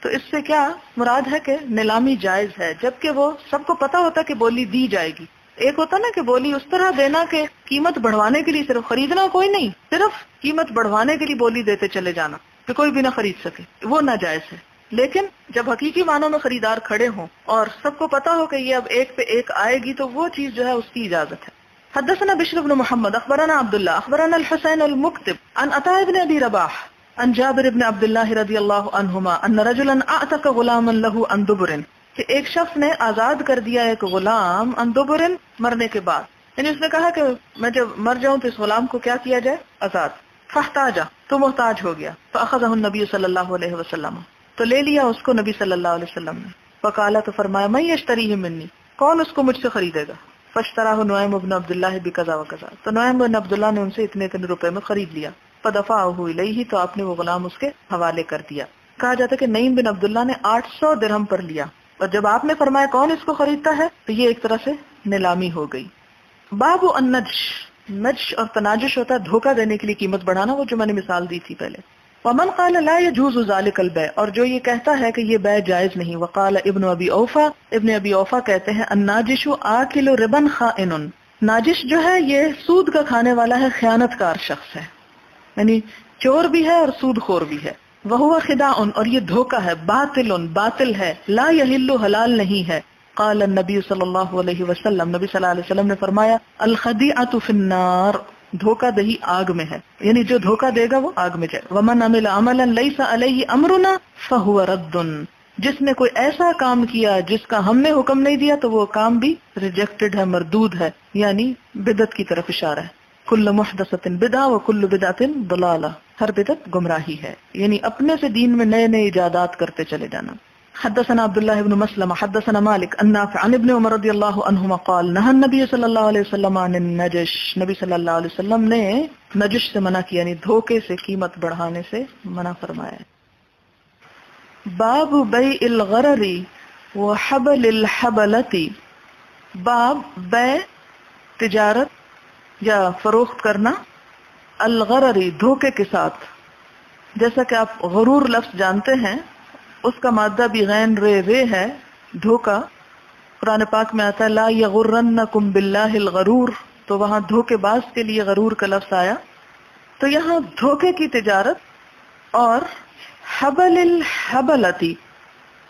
تو اس سے کیا مراد ہے کہ نیلامی جائز ہے، جبکہ وہ سب کو پتا ہوتا کہ بولی دی جائے گی۔ ایک ہوتا نا کہ بولی اس طرح دینا کہ قیمت بڑھوانے کے لیے صرف خریدنا کوئی نہیں، صرف قیمت بڑھوانے کے لیے بولی دیتے چلے جانا کہ کوئی بھی نہ خرید سکے، وہ ناجائز ہے۔ لیکن جب حقیقی معنوں میں خریدار کھڑے ہوں اور سب کو پتا ہو کہ یہ اب ایک پہ ایک آئے گی تو وہ چیز جو ہے اس کی اجازت ہے۔ حدثنا بشر بن محمد اخبرنا عبداللہ اخبرنا الحسین المکتب عن عطاء بن ابی رباح عن جابر بن عبداللہ رضی اللہ عنہما ان رجلا اعتق غلاما له عن دبر، کہ ایک شخص نے آزاد کر دیا ایک غلام عن دبر، مرنے کے بعد، یعنی اس نے کہا کہ میں جب مر جاؤں تو اس غلام کو کیا کیا جائے، آزاد۔ فاحتاج، تو محتاج ہو گیا، فاخذہ النبی صلی اللہ علیہ وسلم، تو لے لیا اس کو نبی صلی اللہ علیہ وسلم نے۔ فقال، تو فرمایا من یشتریہ منی، کون اس کو مجھ سے خریدے گا؟ فاشتراہ نعیم بن عبداللہ بکذا وکذا، تو نعیم بن عبداللہ نے ان سے اتنے اتنے روپے میں خرید لیا۔ فدفعہ الیہ، تو آپ نے وہ غلام اس کے حوالے کر دیا۔ کہا جاتا ہے کہ نعیم بن عبداللہ نے 800 درہم پر لیا، اور جب آپ نے فرمایا کون اس کو خریدتا ہے تو یہ ایک طرح سے نیلامی ہو گئی۔ باب النجش، نجش اور تناجش ہوتا ہے دھوکہ دینے کے لیے قیمت بڑھانا، وہ جو میں نے مثال دی تھی پہلے۔ ومن قال لا يجوز ذلك البيع، اور جو یہ کہتا ہے کہ یہ بیع جائز نہیں۔ وقال ابن ابی اوفا، ابن ابی اوفا کہتے ہیں الناجش آکل ربا خائن، ناجش جو ہے یہ سود کا کھانے والا ہے، خیانت کار شخص ہے، یعنی چور بھی ہے اور سود خور بھی ہے۔ وہو خداع، اور یہ دھوکہ ہے، باطل، باطل ہے، لا یحل، حلال نہیں ہے۔ قال النبی صلی اللہ علیہ وسلم، نبی صلی اللہ علیہ وسلم نے فرمایا الخدیعۃ فی النار، دھوکہ دہی آگ میں ہے، یعنی جو دھوکہ دے گا وہ آگ میں جائے۔ ومن عمل عملا لیس علیہ امرنا فہو رد، جس نے کوئی ایسا کام کیا جس کا ہم نے حکم نہیں دیا تو وہ کام بھی ریجیکٹڈ ہے، مردود ہے، یعنی بدعت کی طرف اشارہ ہے۔ کل محدثۃ بدعہ وکل بدعۃ ضلالہ، ہر بدعت گمراہی ہے، یعنی اپنے سے دین میں نئے نئے ایجادات کرتے چلے جانا۔ حدثنا عبداللہ بن مسلم حدثنا مالک عن نافع عن ابن عمر رضی اللہ عنہما قال نہى النبی صلی اللہ علیہ وسلم عن النجش، نبی صلی اللہ علیہ وسلم نے نجش سے منع کیا، یعنی دھوکے سے قیمت بڑھانے سے منع فرمایا۔ باب بیع الغرر وحبل الحبلۃ، باب بیع تجارت یا فروخت کرنا، الغرری دھوکے کے ساتھ، جیسا کہ آپ غرور لفظ جانتے ہیں، اس کا مادہ بھی غین رے ہے، دھوکا۔ قرآن پاک میں آتا ہے لا یغرنکم باللہ الغرور، تو وہاں دھوکے باز کے لیے غرور کا لفظ آیا، تو یہاں دھوکے کی تجارت۔ اور حبل الحبلتی،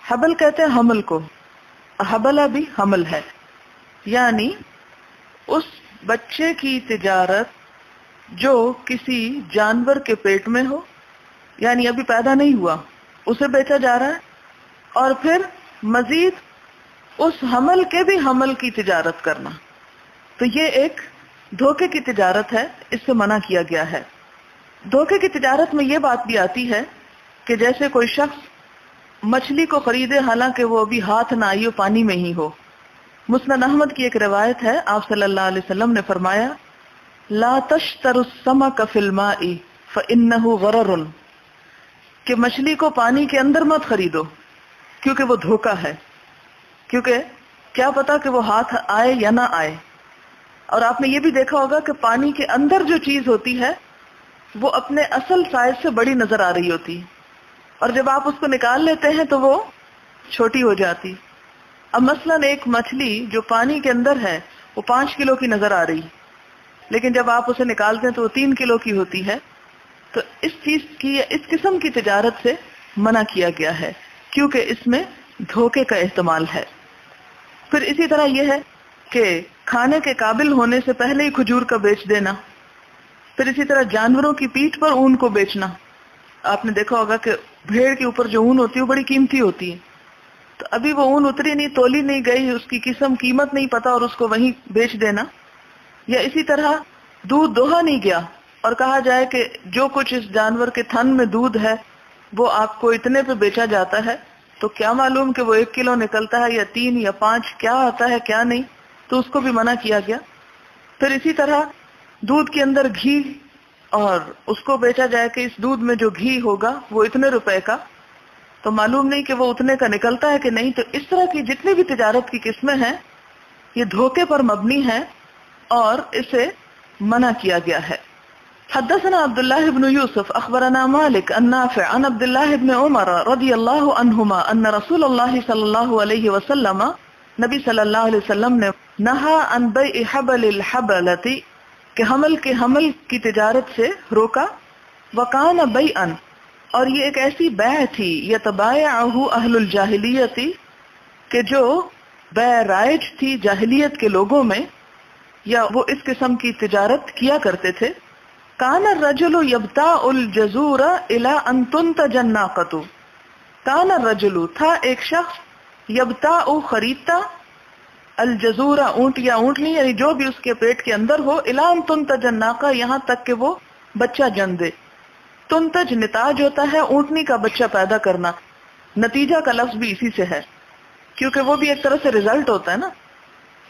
حبل کہتے ہیں حمل کو، حبلہ بھی حمل ہے، یعنی اس بچے کی تجارت جو کسی جانور کے پیٹ میں ہو، یعنی ابھی پیدا نہیں ہوا، اسے بیچا جا رہا ہے، اور پھر مزید اس حمل کے بھی حمل کی تجارت کرنا، تو یہ ایک دھوکے کی تجارت ہے، اس سے منع کیا گیا ہے۔ دھوکے کی تجارت میں یہ بات بھی آتی ہے کہ جیسے کوئی شخص مچھلی کو خریدے حالانکہ وہ ابھی ہاتھ نہ آئی ہو، پانی میں ہی ہو۔ مسند احمد کی ایک روایت ہے، آپ صلی اللہ علیہ وسلم نے فرمایا لا تشتروا السمك في الماء فإنه غرر، کہ مچھلی کو پانی کے اندر مت خریدو کیونکہ وہ دھوکا ہے، کیونکہ کیا پتا کہ وہ ہاتھ آئے یا نہ آئے۔ اور آپ نے یہ بھی دیکھا ہوگا کہ پانی کے اندر جو چیز ہوتی ہے وہ اپنے اصل سائز سے بڑی نظر آ رہی ہوتی ہے، اور جب آپ اس کو نکال لیتے ہیں تو وہ چھوٹی ہو جاتی۔ اب مثلاً ایک مچھلی جو پانی کے اندر ہے وہ 5 کلو کی نظر آ رہی، لیکن جب آپ اسے نکالتے ہیں تو وہ 3 کلو کی ہوتی ہے۔ تو اس چیز کی، اس قسم کی تجارت سے منع کیا گیا ہے، کیونکہ اس میں دھوکے کا احتمال ہے۔ پھر اسی طرح یہ ہے کہ کھانے کے قابل ہونے سے پہلے ہی کھجور کا بیچ دینا، پھر اسی طرح جانوروں کی پیٹھ پر اون کو بیچنا۔ آپ نے دیکھا ہوگا کہ بھیڑ کے اوپر جو اون ہوتی ہے وہ بڑی قیمتی ہوتی ہے، تو ابھی وہ اون اتری نہیں، تولی نہیں گئی، اس کی قسم قیمت نہیں پتا، اور اس کو وہیں بیچ دینا۔ یا اسی طرح دودھ دوہا نہیں گیا اور کہا جائے کہ جو کچھ اس جانور کے تھن میں دودھ ہے وہ آپ کو اتنے پہ بیچا جاتا ہے تو کیا معلوم کہ وہ 1 کلو نکلتا ہے یا 3 یا 5، کیا آتا ہے کیا نہیں، تو اس کو بھی منع کیا گیا۔ پھر اسی طرح دودھ کے اندر گھی، اور اس کو بیچا جائے کہ اس دودھ میں جو گھی ہوگا وہ اتنے روپے کا، تو معلوم نہیں کہ وہ اتنے کا نکلتا ہے کہ نہیں۔ تو اس طرح کی جتنی بھی تجارت کی قسمیں ہیں یہ دھوکے پر مبنی ہے اور اسے منع کیا گیا ہے۔ حدثنا عبد الله بن يوسف اخبرنا مالك النافع عن عبد الله بن عمر رضي الله عنهما ان رسول الله صلى الله عليه وسلم، نبی صلی اللہ علیہ وسلم نے نہا عن بیع حبل الحبلۃ، کہ حمل کے حمل کی تجارت سے روکا، وکان بیعا، اور یہ ایک ایسی بیع تھی یتبایعہ اہل الجاہلیت، کہ جو بیع رائج تھی جاہلیت کے لوگوں میں، یا وہ اس قسم کی تجارت کیا کرتے تھے۔ کان الرجل یبتاع الجزور الی ان تنتج الناقۃ، کان الرجل، تھا ایک شخص، یبتاع خریدتا، الجزور اونٹ یا اونٹنی، یعنی جو بھی اس کے پیٹ کے اندر ہو، الی ان تنتج الناقہ، یہاں تک کہ وہ بچہ جن دے۔ تنتج نتاج ہوتا ہے اونٹنی کا بچہ پیدا کرنا، نتیجہ کا لفظ بھی اسی سے ہے کیونکہ وہ بھی ایک طرح سے ریزلٹ ہوتا ہے نا۔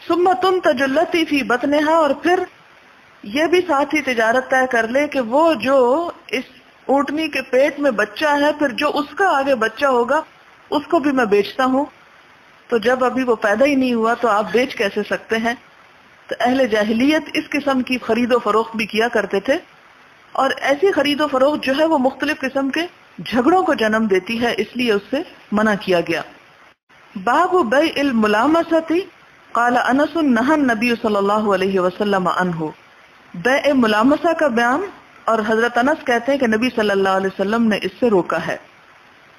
ثم تنتج التی فی بطنها، اور پھر یہ بھی ساتھ ہی تجارت طے کر لے کہ وہ جو اس اونٹنی کے پیٹ میں بچہ ہے، پھر جو اس کا آگے بچہ ہوگا اس کو بھی میں بیچتا ہوں۔ تو جب ابھی وہ پیدا ہی نہیں ہوا تو آپ بیچ کیسے سکتے ہیں؟ تو اہل جاہلیت اس قسم کی خرید و فروخت بھی کیا کرتے تھے، اور ایسی خرید و فروخت جو ہے وہ مختلف قسم کے جھگڑوں کو جنم دیتی ہے، اس لیے اس سے منع کیا گیا۔ باب بیع الملامسۃ، قال انس نہى النبی صلی اللہ علیہ وسلم عنہ، بیع ملامسہ کا بیان، اور حضرت انس کہتے ہیں کہ نبی صلی اللہ علیہ وسلم نے اس سے روکا ہے۔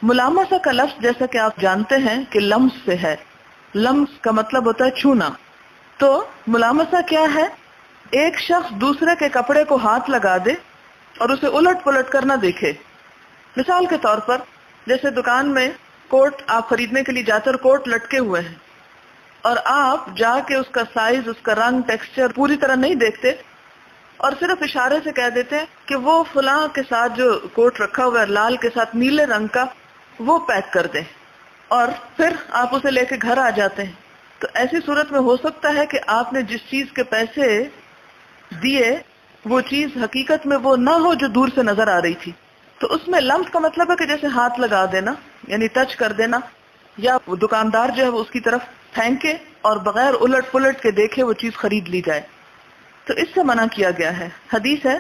ملامسہ کا لفظ جیسا کہ آپ جانتے ہیں کہ لمس سے ہے، لمس کا مطلب ہوتا ہے چھونا۔ تو ملامسہ کیا ہے؟ ایک شخص دوسرے کے کپڑے کو ہاتھ لگا دے اور اسے الٹ پلٹ کر نہ دیکھے۔ مثال کے طور پر جیسے دکان میں کوٹ آپ خریدنے کے لیے جاتے اور کوٹ لٹکے ہوئے ہیں، اور آپ جا کے اس کا سائز، اس کا رنگ، ٹیکسچر پوری طرح نہیں دیکھتے، اور صرف اشارے سے کہہ دیتے ہیں کہ وہ فلاں کے ساتھ جو کوٹ رکھا ہوا ہے لال کے ساتھ نیلے رنگ کا، وہ پیک کر دیں، اور پھر آپ اسے لے کے گھر آ جاتے ہیں۔ تو ایسی صورت میں ہو سکتا ہے کہ آپ نے جس چیز کے پیسے دیے وہ چیز حقیقت میں وہ نہ ہو جو دور سے نظر آ رہی تھی۔ تو اس میں لمس کا مطلب ہے کہ جیسے ہاتھ لگا دینا، یعنی ٹچ کر دینا، یا وہ دکاندار جو ہے وہ اس کی طرف پھینکے اور بغیر الٹ پلٹ کے دیکھے وہ چیز خرید لی جائے، تو اس سے منع کیا گیا ہے۔ حدیث ہے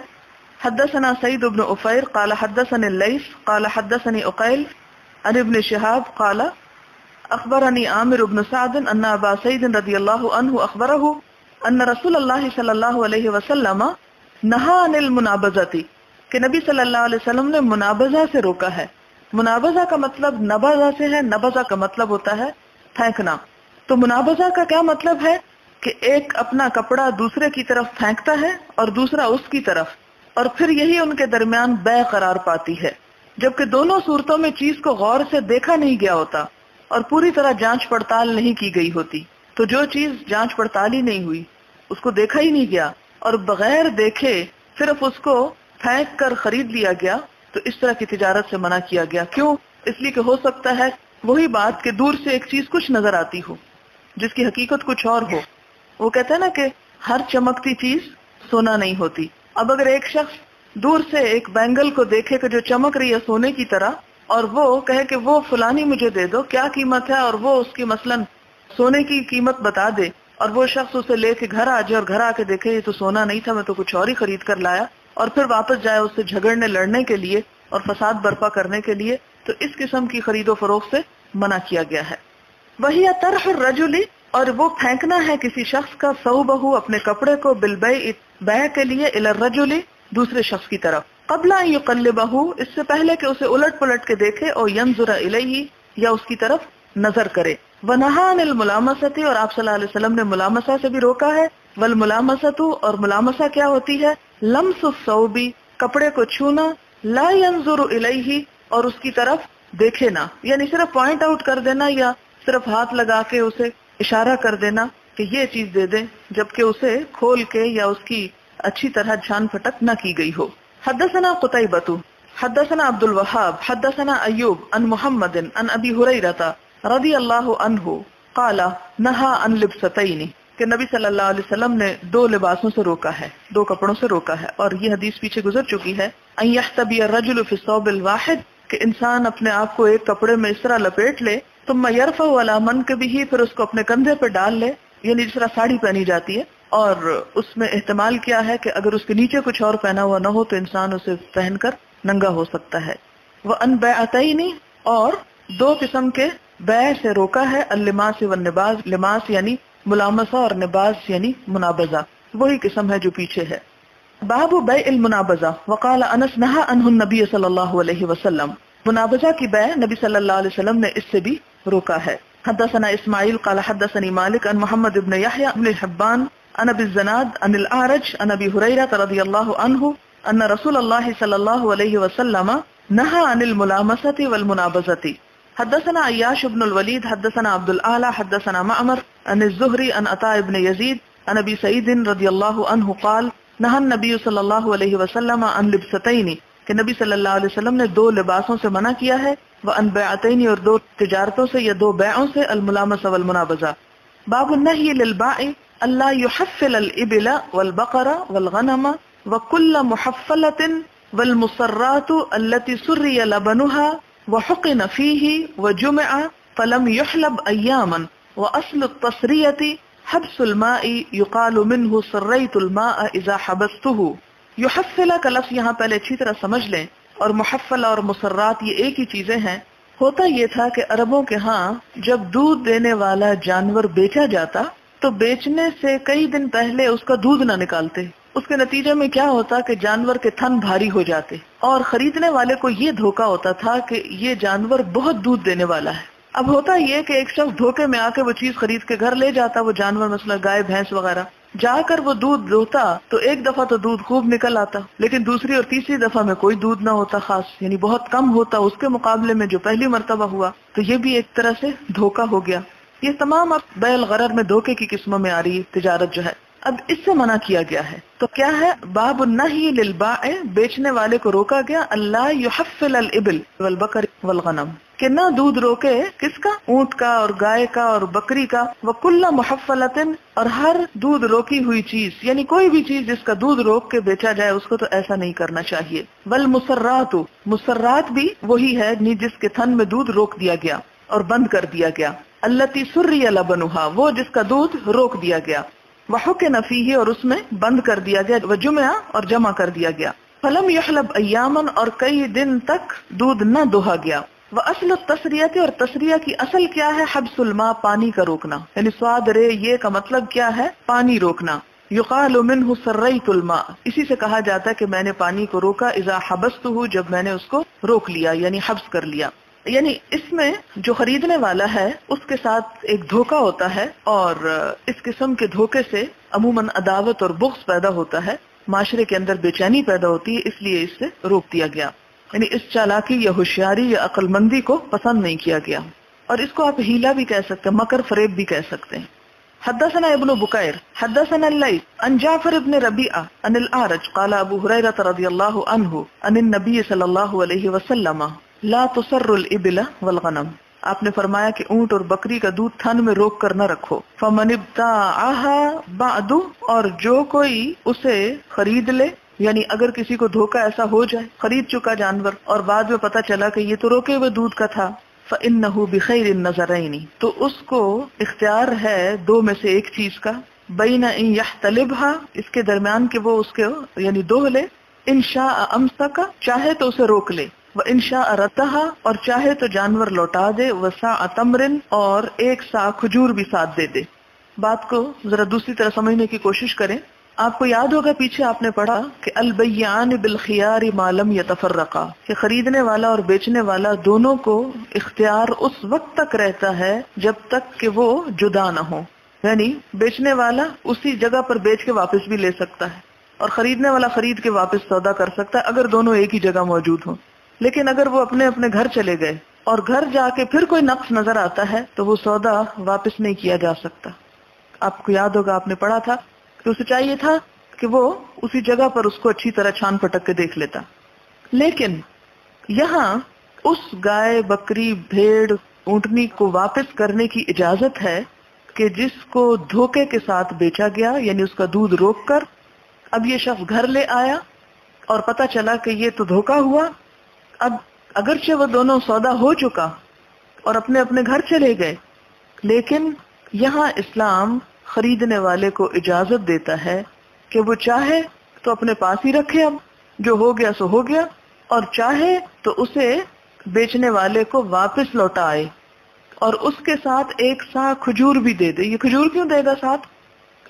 حدثنا سعید بن عفیر قال حدثني الليث قال حدثني عقيل عن ابن شهاب قال اخبرني عامر بن سعد ان ابا سعید رضی اللہ عنہ اخبره ان رسول اللہ صلی اللہ علیہ وسلم نہى عن المنابذۃ، کہ نبی صلی اللہ علیہ وسلم نے منابذہ سے روکا ہے۔ منابذہ کا مطلب نبذہ سے ہے، نبذہ کا مطلب ہوتا ہے پھینکنا۔ تو منابذہ کا کیا مطلب ہے کہ ایک اپنا کپڑا دوسرے کی طرف پھینکتا ہے اور دوسرا اس کی طرف، اور پھر یہی ان کے درمیان بیع قرار پاتی ہے، جبکہ دونوں صورتوں میں چیز کو غور سے دیکھا نہیں گیا ہوتا اور پوری طرح جانچ پڑتال نہیں کی گئی ہوتی۔ تو جو چیز جانچ پڑتال ہی نہیں ہوئی، اس کو دیکھا ہی نہیں گیا، اور بغیر دیکھے صرف اس کو پھینک کر خرید لیا گیا، تو اس طرح کی تجارت سے منع کیا گیا۔ کیوں؟ اس لیے کہ ہو سکتا ہے وہی بات کہ دور سے ایک چیز کچھ نظر آتی ہو جس کی حقیقت کچھ اور ہو۔ وہ کہتا ہے نا کہ ہر چمکتی چیز سونا نہیں ہوتی۔ اب اگر ایک شخص دور سے ایک بینگل کو دیکھے کہ جو چمک رہی ہے سونے کی طرح، اور وہ کہے کہ وہ فلانی مجھے دے دو، کیا قیمت ہے، اور وہ اس کی مثلاً سونے کی قیمت بتا دے، اور وہ شخص اسے لے کے گھر آ جائے اور گھر آ کے دیکھے یہ تو سونا نہیں تھا، میں تو کچھ اور ہی خرید کر لایا، اور پھر واپس جائے اس سے جھگڑنے لڑنے کے لیے اور فساد برپا کرنے کے لیے، تو اس قسم کی خرید و فروخت سے منع کیا گیا ہے۔ وہی طرح الرجل، اور وہ پھینکنا ہے کسی شخص کا، ثوبہ اپنے کپڑے کو، بالبیع بیع کے لیے، الی الرجل دوسرے شخص کی طرف، قبل ان یقلبہ اس سے پہلے کہ اسے الٹ پلٹ کے دیکھے، اور ینظر الیہ یا اس کی طرف نظر کرے۔ ونہا عن الملامسۃ، اور آپ صلی اللہ علیہ وسلم نے ملامسہ سے بھی روکا ہے۔ والملامسۃ، اور ملامسہ کیا ہوتی ہے؟ لمس الثوب، کپڑے کو چھونا، لا ینظر الیہ، اور اس کی طرف دیکھے نہ، یعنی صرف پوائنٹ آؤٹ کر دینا یا صرف ہاتھ لگا کے اسے اشارہ کر دینا کہ یہ چیز دے دیں، جبکہ اسے کھول کے یا اس کی اچھی طرح چھان پھٹک نہ کی گئی ہو۔ حدثنا قتیبۃ حدثنا عبد الوهاب حدثنا ایوب عن محمد عن ابی ہریرہ رضی اللہ عنہ قال نہا عن لبستین کہ نبی صلی اللہ علیہ وسلم نے دو لباسوں سے روکا ہے، دو کپڑوں سے روکا ہے، اور یہ حدیث پیچھے گزر چکی ہے۔ ان یحتبی الرجل فی الثوب الواحد کہ انسان اپنے آپ کو ایک کپڑے میں اس طرح لپیٹ لے، ثم یرفع علی منکبہ پھر اس کو اپنے کندھے پہ ڈال لے، یعنی جس طرح ساڑی پہنی جاتی ہے، اور اس میں احتمال کیا ہے کہ اگر اس کے نیچے کچھ اور پہنا ہوا نہ ہو تو انسان اسے پہن کر ننگا ہو سکتا ہے۔ وَأَنْ بَيْعَتَيْنِ اور دو قسم کے بیع سے روکا ہے، اللماس والنباز، لماس یعنی ملامسہ اور نباز یعنی منابزہ، وہی قسم ہے جو پیچھے ہے۔ باب بیع المنابزہ وقال انس نہا عنہ النبی صلی اللہ علیہ وسلم، منابزہ کی بیع نبی صلی اللہ علیہ وسلم نے اس سے بھی روکا ہے۔ حدثنا اسماعیل قال حدثنی مالک عن محمد بن یحییٰ بن حبان عن ابی الزناد عن الاعرج عن ابی ہریرہ رضی اللہ عنہ ان رسول اللہ صلی اللہ علیہ وسلم نہا عن الملامسة والمنابزة۔ حدثنا عیاش بن الولید حدثنا عبد الاعلی حدثنا معمر عن الزہری عن عطاء بن یزید عن ابی سعید رضی اللہ عنہ قال نہا النبی صلی اللہ علیہ وسلم عن لبستین کہ نبی صلی اللہ علیہ وسلم نے دو لباسوں سے منع کیا ہے، وعن بیعتین اور دو تجارتوں سے یا دو بیعوں سے، الملامسہ والمنابزہ۔ باب النہی للبائع اللہ یحفل الابل والبقر والغنم وکل محفلۃ والمصرات التي سری لبنها وحقن فيه وجمع فلم يحلب ایاما واصل التصریة حبس الماء يقال منه سریت الماء اذا حبسته۔ یحفل کا لفظ یہاں پہلے اچھی طرح سمجھ لیں، اور محفل اور مسرات یہ ایک ہی چیزیں ہیں۔ ہوتا یہ تھا کہ عربوں کے ہاں جب دودھ دینے والا جانور بیچا جاتا تو بیچنے سے کئی دن پہلے اس کا دودھ نہ نکالتے، اس کے نتیجے میں کیا ہوتا کہ جانور کے تھن بھاری ہو جاتے، اور خریدنے والے کو یہ دھوکا ہوتا تھا کہ یہ جانور بہت دودھ دینے والا ہے۔ اب ہوتا یہ کہ ایک شخص دھوکے میں آ کے وہ چیز خرید کے گھر لے جاتا، وہ جانور مثلا گائے بھینس وغیرہ، جا کر وہ دودھ دوتا تو ایک دفعہ تو دودھ خوب نکل آتا، لیکن دوسری اور تیسری دفعہ میں کوئی دودھ نہ ہوتا خاص، یعنی بہت کم ہوتا اس کے مقابلے میں جو پہلی مرتبہ ہوا۔ تو یہ بھی ایک طرح سے دھوکا ہو گیا۔ یہ تمام اب بیع الغرر میں دھوکے کی قسموں میں آ رہی تجارت جو ہے۔ اب اس سے منع کیا گیا ہے، تو کیا ہے؟ باب النہی للبائع، بیچنے والے کو روکا گیا اللہ یحفل الابل والبقر والغنم، کہ نہ دودھ روکے، کس کا؟ اونٹ کا اور گائے کا اور بکری کا، وکل محفلۃ اور ہر دودھ روکی ہوئی چیز، یعنی کوئی بھی چیز جس کا دودھ روک کے بیچا جائے اس کو تو ایسا نہیں کرنا چاہیے۔ والمسرات، مسرات بھی وہی ہے جس کے تھن میں دودھ روک دیا گیا اور بند کر دیا گیا، التی سری لبنھا، وہ جس کا دودھ روک دیا گیا، وحقن فیہ اور اس میں بند کر دیا گیا، وجمع اور جمع کر دیا گیا، فلم یحلب ایاما اور کئی دن تک دودھ نہ دوہا گیا۔ وَأَصْلُ التَّسْرِيَةِ اور تسریہ کی اصل کیا ہے؟ حبس الماء، پانی کا روکنا، یعنی سواد رے یہ کا مطلب کیا ہے؟ پانی روکنا۔ یقال منہ سریت الماء، اسی سے کہا جاتا ہے کہ میں نے پانی کو روکا، اذا حبستہ، جب میں نے اس کو روک لیا یعنی حبس کر لیا۔ یعنی اس میں جو خریدنے والا ہے اس کے ساتھ ایک دھوکا ہوتا ہے، اور اس قسم کے دھوکے سے عموماً عداوت اور بغض پیدا ہوتا ہے، معاشرے کے اندر بے چینی پیدا ہوتی ہے، اس لیے اس سے روک دیا گیا۔ یعنی اس چالاکی یا ہوشیاری یا عقل مندی کو پسند نہیں کیا گیا، اور اس کو آپ ہیلا بھی کہہ سکتے ہیں، مکر فریب بھی کہہ سکتے ہیں۔ حدثنا ابن بکیر حدثنا اللیث عن جعفر بن ربیعہ عن الاعرج قال ابو ہریرہ رضی اللہ عنہ عن النبی صلی اللہ علیہ وسلم لا تسر الابل والغنم، آپ نے فرمایا کہ اونٹ اور بکری کا دودھ تھن میں روک کر نہ رکھو۔ فمن ابتاعها بعد، اور جو کوئی اسے خرید لے، یعنی اگر کسی کو دھوکا ایسا ہو جائے، خرید چکا جانور اور بعد میں پتا چلا کہ یہ تو روکے ہوئے دودھ کا تھا، فإنه بخیر النظرین، تو اس کو اختیار ہے دو میں سے ایک چیز کا، بین ان یحتلبها، اس کے درمیان کہ وہ اس کے یعنی دوہ لے، ان شاء امسک، چاہے تو اسے روک لے، وان شاء ردها، اور چاہے تو جانور لوٹا دے، وساع تمر، اور ایک سا کھجور بھی ساتھ دے دے۔ بات کو ذرا دوسری طرح سمجھنے کی کوشش کریں۔ آپ کو یاد ہوگا پیچھے آپ نے پڑھا کہ البیعان بالخیار ما لم یتفرقا، کہ خریدنے والا اور بیچنے والا دونوں کو اختیار اس وقت تک رہتا ہے جب تک کہ وہ جدا نہ ہو، یعنی بیچنے والا اسی جگہ پر بیچ کے واپس بھی لے سکتا ہے، اور خریدنے والا خرید کے واپس سودا کر سکتا ہے اگر دونوں ایک ہی جگہ موجود ہوں۔ لیکن اگر وہ اپنے اپنے گھر چلے گئے اور گھر جا کے پھر کوئی نقص نظر آتا ہے تو وہ سودا واپس نہیں کیا جا سکتا۔ آپ کو یاد ہوگا آپ نے پڑھا تھا کہ اسے چاہیے تھا کہ وہ اسی جگہ پر اس کو اچھی طرح چھان پٹک کے دیکھ لیتا، لیکن یہاں اس گائے، بکری، بھیڑ، اونٹنی کو واپس کرنے کی اجازت ہے کہ جس کو دھوکے کے ساتھ بیچا گیا، یعنی اس کا دودھ روک کر اب یہ شخص گھر لے آیا اور پتا چلا کہ یہ تو دھوکا ہوا. اب اگرچہ وہ دونوں سودا ہو چکا اور اپنے اپنے گھر چلے گئے، لیکن یہاں اسلام خریدنے والے کو اجازت دیتا ہے کہ وہ چاہے تو اپنے پاس ہی رکھے، اب جو ہو گیا سو ہو گیا، اور چاہے تو اسے بیچنے والے کو واپس لوٹائے اور اس کے ساتھ ایک سا کھجور بھی دے دے. یہ کھجور کیوں دے گا ساتھ؟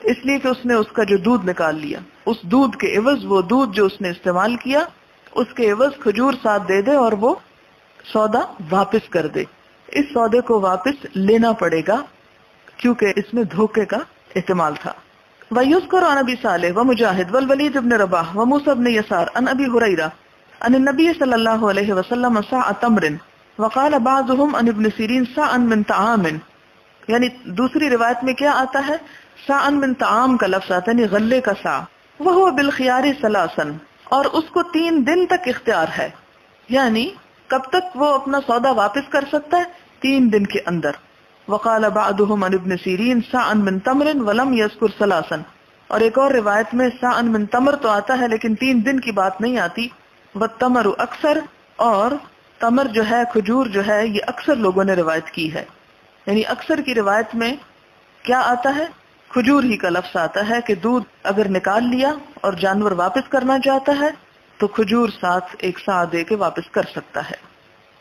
اس لیے کہ اس نے اس کا جو دودھ نکال لیا، اس دودھ کے عوض، وہ دودھ جو اس نے استعمال کیا اس کے عوض کھجور ساتھ دے دے اور وہ سودا واپس کر دے. اس سودے کو واپس لینا پڑے گا کیونکہ اس میں دھوکے کا احتمال تھا. وَيُذْكَرُ عَنْ أَبِي صَالِحٍ وَمُجَاهِدٍ وَالْوَلِيدِ بْنِ رَبَاحٍ وَمُوسَى بْنِ يَسَارٍ عَنْ أَبِي هُرَيْرَةَ عَنِ النَّبِيِّ صَلَّى اللَّهُ عَلَيْهِ وَسَلَّمَ سَاعَ تَمْرٍ وَقَالَ بَعْضُهُمْ عَنِ ابْنِ سِيرِينَ سَاعًا مِنْ طَعَامٍ. یعنی دوسری روایت میں کیا آتا ہے؟ سَاعًا مِنْ طَعَام کا لفظ آتا ہے، یعنی غلے کا سا. وَهُوَ بِالْخِيَارِ ثَلَاثًا، اور اس کو 3 دن تک اختیار ہے، یعنی کب تک وہ اپنا سودا واپس کر سکتا ہے؟ 3 دن کے اندر. وقال بعضهم عن ابن سیرین ساعًا من تمر ولم يذكر ثلاثا، اور ایک اور روایت میں ساعًا من تمر تو آتا ہے لیکن 3 دن کی بات نہیں آتی. والتمر اکثر، اور تمر جو ہے، کھجور جو ہے، یہ اکثر لوگوں نے روایت کی ہے. یعنی اکثر کی روایت میں کیا آتا ہے؟ کھجور ہی کا لفظ آتا ہے کہ دودھ اگر نکال لیا اور جانور واپس کرنا چاہتا ہے تو کھجور ساتھ ایک سا دے کے واپس کر سکتا ہے.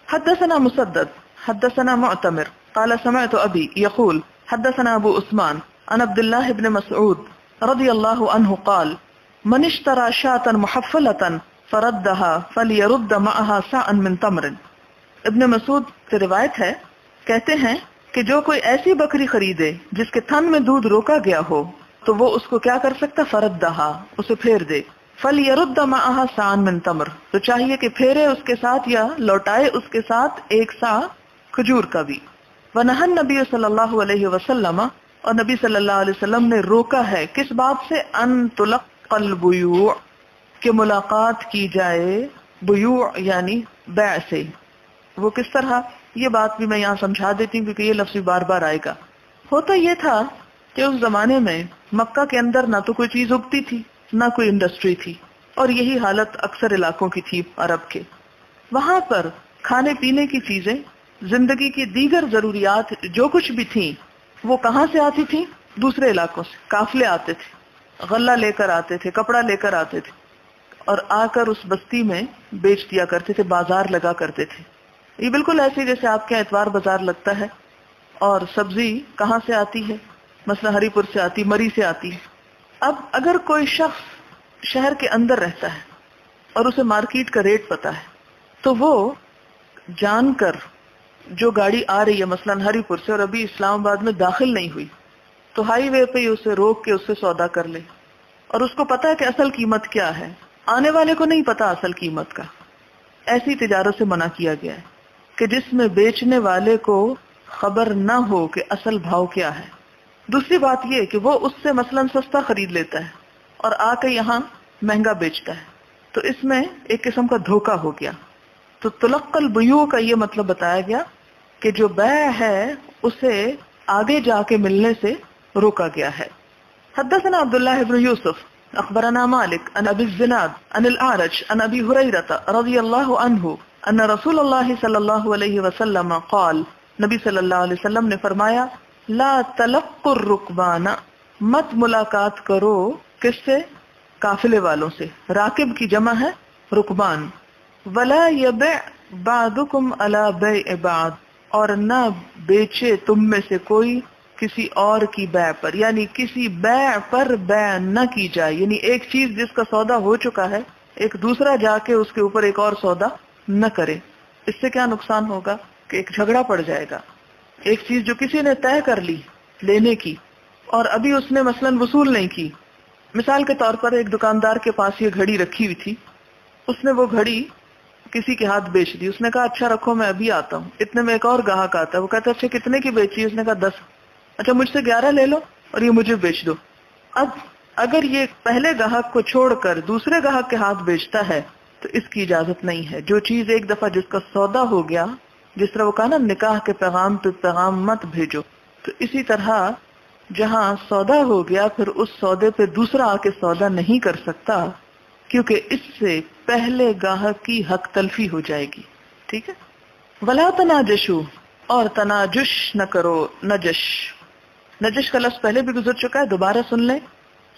حدثنا مسدد حدثنا معتمر قال سمعت ابي يقول حدثنا ابو عثمان عن عبد الله بن مسعود رضي الله عنه قال من اشترى شاة محفلة فردها فليرد معها ساعا من تمر. ابن مسعود سے روایت ہے، کہتے ہیں کہ جو کوئی ایسی بکری خریدے جس کے تھن میں دودھ روکا گیا ہو تو وہ اس کو کیا کر سکتا؟ فردها، اسے پھیر دے. فَلْيَرُدَّ مَعَهَا سَاعًا مِّن تَمْرٍ، تو چاہیے کہ پھیرے اس کے ساتھ یا لوٹائے اس کے ساتھ ایک سا کھجور کا بھی. وَنَهَى النَّبِيُّ صلی اللہ علیہ وسلم، اور نبی صلی اللہ علیہ وسلم نے روکا ہے کس بات سے؟ ان تلق البیوع، کہ ملاقات کی جائے، بیوع یعنی بیع سے. وہ کس طرح؟ یہ بات بھی میں یہاں سمجھا دیتی ہوں کیونکہ یہ لفظ بار بار آئے گا. ہوتا یہ تھا کہ اس زمانے میں مکہ کے اندر نہ تو کوئی چیز اگتی تھی نہ کوئی انڈسٹری تھی، اور یہی حالت اکثر علاقوں کی تھی عرب کے. وہاں پر کھانے پینے کی چیزیں، زندگی کی دیگر ضروریات جو کچھ بھی تھیں وہ کہاں سے آتی تھیں؟ دوسرے علاقوں سے. قافلے آتے تھے، غلہ لے کر آتے تھے، کپڑا لے کر آتے تھے اور آ کر اس بستی میں بیچ دیا کرتے تھے، بازار لگا کرتے تھے. یہ بالکل ایسے جیسے آپ کے اتوار بازار لگتا ہے. اور سبزی کہاں سے آتی ہے؟ مثلا ہری پور سے آتی، مری سے آتی ہے. اب اگر کوئی شخص شہر کے اندر رہتا ہے اور اسے مارکیٹ کا ریٹ پتا ہے تو وہ جان کر جو گاڑی آ رہی ہے مثلا ہری پور سے اور ابھی اسلام آباد میں داخل نہیں ہوئی تو ہائی وے پہ ہی اسے روک کے اس سے سودا کر لے، اور اس کو پتا ہے کہ اصل قیمت کیا ہے. آنے والے کو نہیں پتا اصل قیمت کا. ایسی تجارت سے منع کیا گیا ہے کہ جس میں بیچنے والے کو خبر نہ ہو کہ اصل بھاؤ کیا ہے. دوسری بات یہ کہ وہ اس سے مثلا سستا خرید لیتا ہے اور آ کے یہاں مہنگا بیچتا ہے، تو اس میں ایک قسم کا دھوکا ہو گیا. تو تلق البیوع کا یہ مطلب بتایا گیا کہ جو بیع ہے اسے آگے جا کے ملنے سے روکا گیا ہے. حدثنا عبداللہ بن یوسف اخبرنا مالک عن ابی الزناد عن الاعرج عن ابی ہریرہ رضی اللہ عنہ ان رسول اللہ صلی اللہ علیہ وسلم قال، نبی صلی اللہ علیہ وسلم نے فرمایا، لا تلقوا الرکبان، مت ملاقات کرو کس سے؟ قافلے والوں سے. راکب کی جمع ہے رکبان. ولا یبع بعضکم علی بیع بعض، اور نہ بیچے تم میں سے کوئی کسی اور کی بیع پر، یعنی کسی بیع پر بیع نہ کی جائے. یعنی ایک چیز جس کا سودا ہو چکا ہے ایک دوسرا جا کے اس کے اوپر ایک اور سودا نہ کرے. اس سے کیا نقصان ہوگا کہ ایک جھگڑا پڑ جائے گا. ایک چیز جو کسی نے طے کر لی لینے کی اور ابھی اس نے مثلاً وصول نہیں کی. مثال کے طور پر ایک دکاندار کے پاس یہ گھڑی رکھی ہوئی تھی، اس نے وہ گھڑی کسی کے ہاتھ بیچ دی. اس نے کہا اچھا رکھو میں ابھی آتا ہوں. اتنے میں ایک اور گاہک آتا ہے، وہ کہتا ہے اچھا کتنے کی بیچی؟ اس نے کہا 10. اچھا مجھ سے 11 لے لو اور یہ مجھے بیچ دو. اب اگر یہ پہلے گاہک کو چھوڑ کر دوسرے گاہک کے ہاتھ بیچتا ہے تو اس کی اجازت نہیں ہے. جو چیز ایک دفعہ جس کا سودا ہو گیا، جس طرح وہ کہا نا نکاح کے پیغام پہ پیغام مت بھیجو، تو اسی طرح جہاں سودا ہو گیا پھر اس سودے پہ دوسرا آ کے سودا نہیں کر سکتا، کیونکہ اس سے پہلے گاہک کی حق تلفی ہو جائے گی. ٹھیک ہے. ولا تناجشو، اور تناجش نہ کرو. نجش کا لفظ پہلے بھی گزر چکا ہے، دوبارہ سن لیں.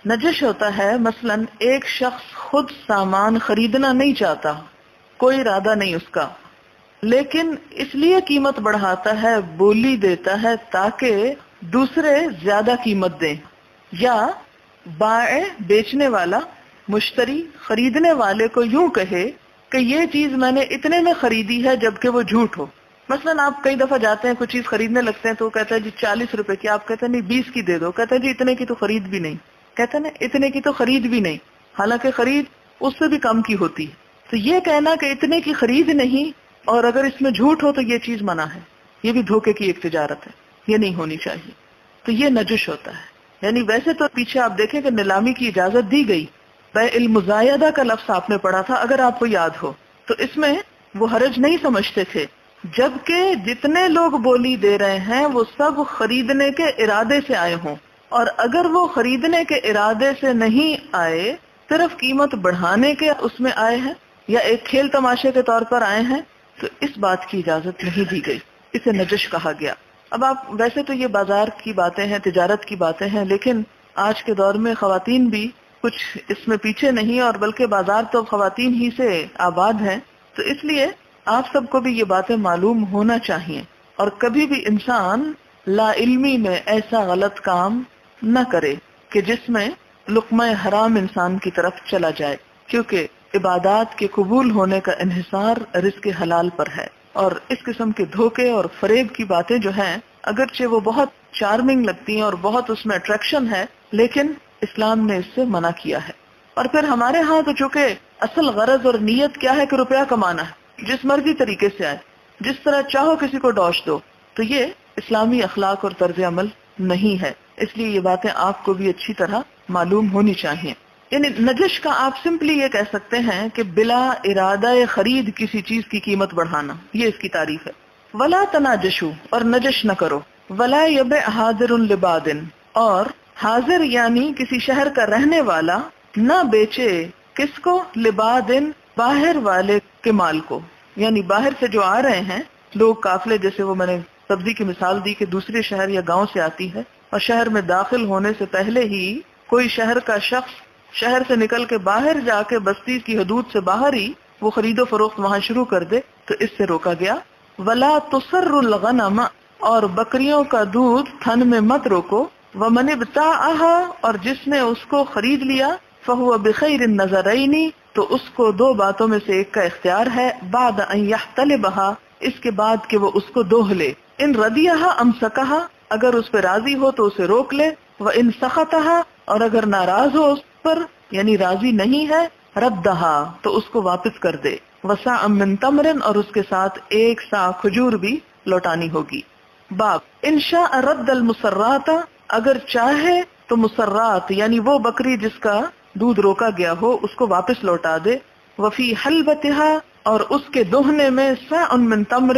نجش ہوتا ہے مثلا ایک شخص خود سامان خریدنا نہیں چاہتا، کوئی ارادہ نہیں اس کا، لیکن اس لیے قیمت بڑھاتا ہے، بولی دیتا ہے تاکہ دوسرے زیادہ قیمت دیں. یا بائع بیچنے والا مشتری خریدنے والے کو یوں کہے کہ یہ چیز میں نے اتنے میں خریدی ہے جبکہ وہ جھوٹ ہو. مثلا آپ کئی دفعہ جاتے ہیں کوئی چیز خریدنے لگتے ہیں تو وہ کہتا ہے جی 40 روپے کی، آپ کہتے ہیں نہیں 20 کی دے دو، کہتا ہے جی اتنے کی تو خرید بھی نہیں، کہتے ہیں نا اتنے کی تو خرید بھی نہیں، حالانکہ خرید اس سے بھی کم کی ہوتی ہے. تو یہ کہنا کہ اتنے کی خرید نہیں اور اگر اس میں جھوٹ ہو تو یہ چیز منع ہے، یہ بھی دھوکے کی ایک تجارت ہے، یہ نہیں ہونی چاہیے. تو یہ نجش ہوتا ہے. یعنی ویسے تو پیچھے آپ دیکھیں کہ نیلامی کی اجازت دی گئی، بیع المزایدہ کا لفظ آپ نے پڑھا تھا اگر آپ کو یاد ہو، تو اس میں وہ حرج نہیں سمجھتے تھے، جبکہ جتنے لوگ بولی دے رہے ہیں وہ سب خریدنے کے ارادے سے آئے ہوں، اور اگر وہ خریدنے کے ارادے سے نہیں آئے، صرف قیمت بڑھانے کے اس میں آئے ہیں یا ایک کھیل تماشے کے طور پر آئے ہیں، تو اس بات کی اجازت نہیں دی گئی، اسے نجش کہا گیا. اب آپ ویسے تو یہ بازار کی باتیں ہیں، تجارت کی باتیں ہیں، لیکن آج کے دور میں خواتین بھی کچھ اس میں پیچھے نہیں، اور بلکہ بازار تو خواتین ہی سے آباد ہیں. تو اس لیے آپ سب کو بھی یہ باتیں معلوم ہونا چاہیے، اور کبھی بھی انسان لا علمی میں ایسا غلط کام نہ کرے کہ جس میں لقمہ حرام انسان کی طرف چلا جائے، کیونکہ عبادات کے قبول ہونے کا انحصار رزق حلال پر ہے. اور اس قسم کے دھوکے اور فریب کی باتیں جو ہیں اگرچہ وہ بہت چارمنگ لگتی ہیں اور بہت اس میں اٹریکشن ہے، لیکن اسلام نے اس سے منع کیا ہے. اور پھر ہمارے ہاں تو چونکہ اصل غرض اور نیت کیا ہے کہ روپیہ کمانا ہے، جس مرضی طریقے سے آئے، جس طرح چاہو کسی کو ڈوش دو، تو یہ اسلامی اخلاق اور طرز عمل نہیں ہے. اس لیے یہ باتیں آپ کو بھی اچھی طرح معلوم ہونی چاہیے. یعنی نجش کا آپ سمپلی یہ کہہ سکتے ہیں کہ بلا ارادہ خرید کسی چیز کی قیمت بڑھانا، یہ اس کی تعریف ہے. ولا تناجشو، اور نجش نہ کرو. ولا یبع حاضر لباد، اور حاضر یعنی کسی شہر کا رہنے والا نہ بیچے کس کو؟ لبادن، باہر والے کے مال کو. یعنی باہر سے جو آ رہے ہیں لوگ قافلے، جیسے وہ میں نے سبزی کی مثال دی کہ دوسرے شہر یا گاؤں سے آتی ہے، اور شہر میں داخل ہونے سے پہلے ہی کوئی شہر کا شخص شہر سے نکل کے باہر جا کے بستی کی حدود سے باہر ہی وہ خرید و فروخت وہاں شروع کر دے، تو اس سے روکا گیا. ولا تسر الغنم، اور بکریوں کا دودھ تھن میں مت روکو. ومن ابتاعها، اور جس نے اس کو خرید لیا، فهو بخیر النظرین، تو اس کو دو باتوں میں سے ایک کا اختیار ہے. بعد ان يحتلبها، اس کے بعد کہ وہ اس کو دوہ لے. ان ردیها امسکها، اگر اس پہ راضی ہو تو اسے روک لے. وان سخطها، اور اگر ناراض ہو اس پر یعنی راضی نہیں ہے، ردہا، تو اس کو واپس کر دے. وسع من تمر، اور اس کے ساتھ ایک سا کھجور بھی لوٹانی ہوگی. باب انشاء رد المسرات، اگر چاہے تو مسرات یعنی وہ بکری جس کا دودھ روکا گیا ہو اس کو واپس لوٹا دے. وفی حلبتها، اور اس کے دوہنے میں سع من تمر،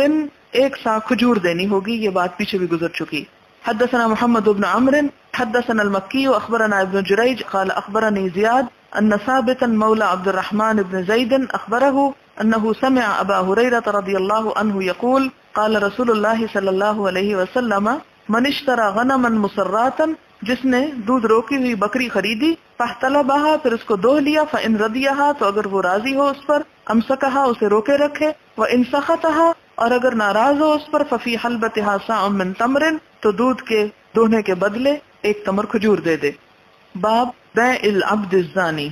ایک سا کھجور دینی ہوگی. یہ بات پیچھے بھی گزر چکی. حدثنا محمد بن عمرو حدثنا المکی اخبرنا ابن جریج قال اخبرني زیاد ان ثابتا مولى عبد الرحمن بن زید اخبره انه سمع ابا هريرة رضی اللہ عنہ يقول قال رسول اللہ صلی اللہ علیہ وسلم من اشترى غنما مسراتا، جس نے دودھ روکی ہوئی بکری خریدی، فاحتلبها، پھر اس کو دوہ لیا، فان رضیها، تو اگر وہ راضی ہو اس پر، امسکها، اسے روکے رکھے، وان سخطها، اور اگر ناراض ہو اس پر، ففی حلبتها ساع من تمر، تو دودھ کے دوہنے کے بدلے ایک تمر کھجور دے دے. باب بیع العبد الزانی،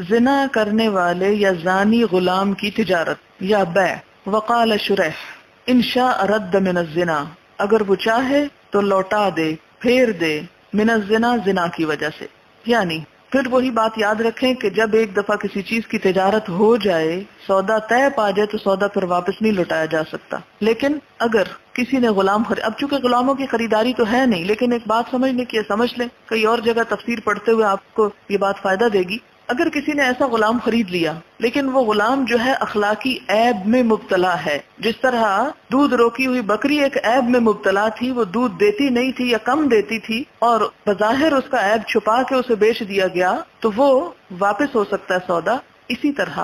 زنا کرنے والے یا زانی غلام کی تجارت یا بیع. وقال شریح ان شاء رد من الزنا، اگر وہ چاہے تو لوٹا دے، پھیر دے، من الزنا، زنا کی وجہ سے. یعنی پھر وہی بات یاد رکھیں کہ جب ایک دفعہ کسی چیز کی تجارت ہو جائے، سودا طے پا جائے، تو سودا پھر واپس نہیں لوٹایا جا سکتا. لیکن اگر کسی نے غلام اب چونکہ غلاموں کی خریداری تو ہے نہیں، لیکن ایک بات سمجھنے کی سمجھ لیں، کئی اور جگہ تفسیر پڑھتے ہوئے آپ کو یہ بات فائدہ دے گی اگر کسی نے ایسا غلام خرید لیا لیکن وہ غلام جو ہے اخلاقی عیب میں مبتلا ہے، جس طرح دودھ روکی ہوئی بکری ایک عیب میں مبتلا تھی، وہ دودھ دیتی نہیں تھی یا کم دیتی تھی اور بظاہر اس کا عیب چھپا کے اسے بیچ دیا گیا تو وہ واپس ہو سکتا ہے سودا، اسی طرح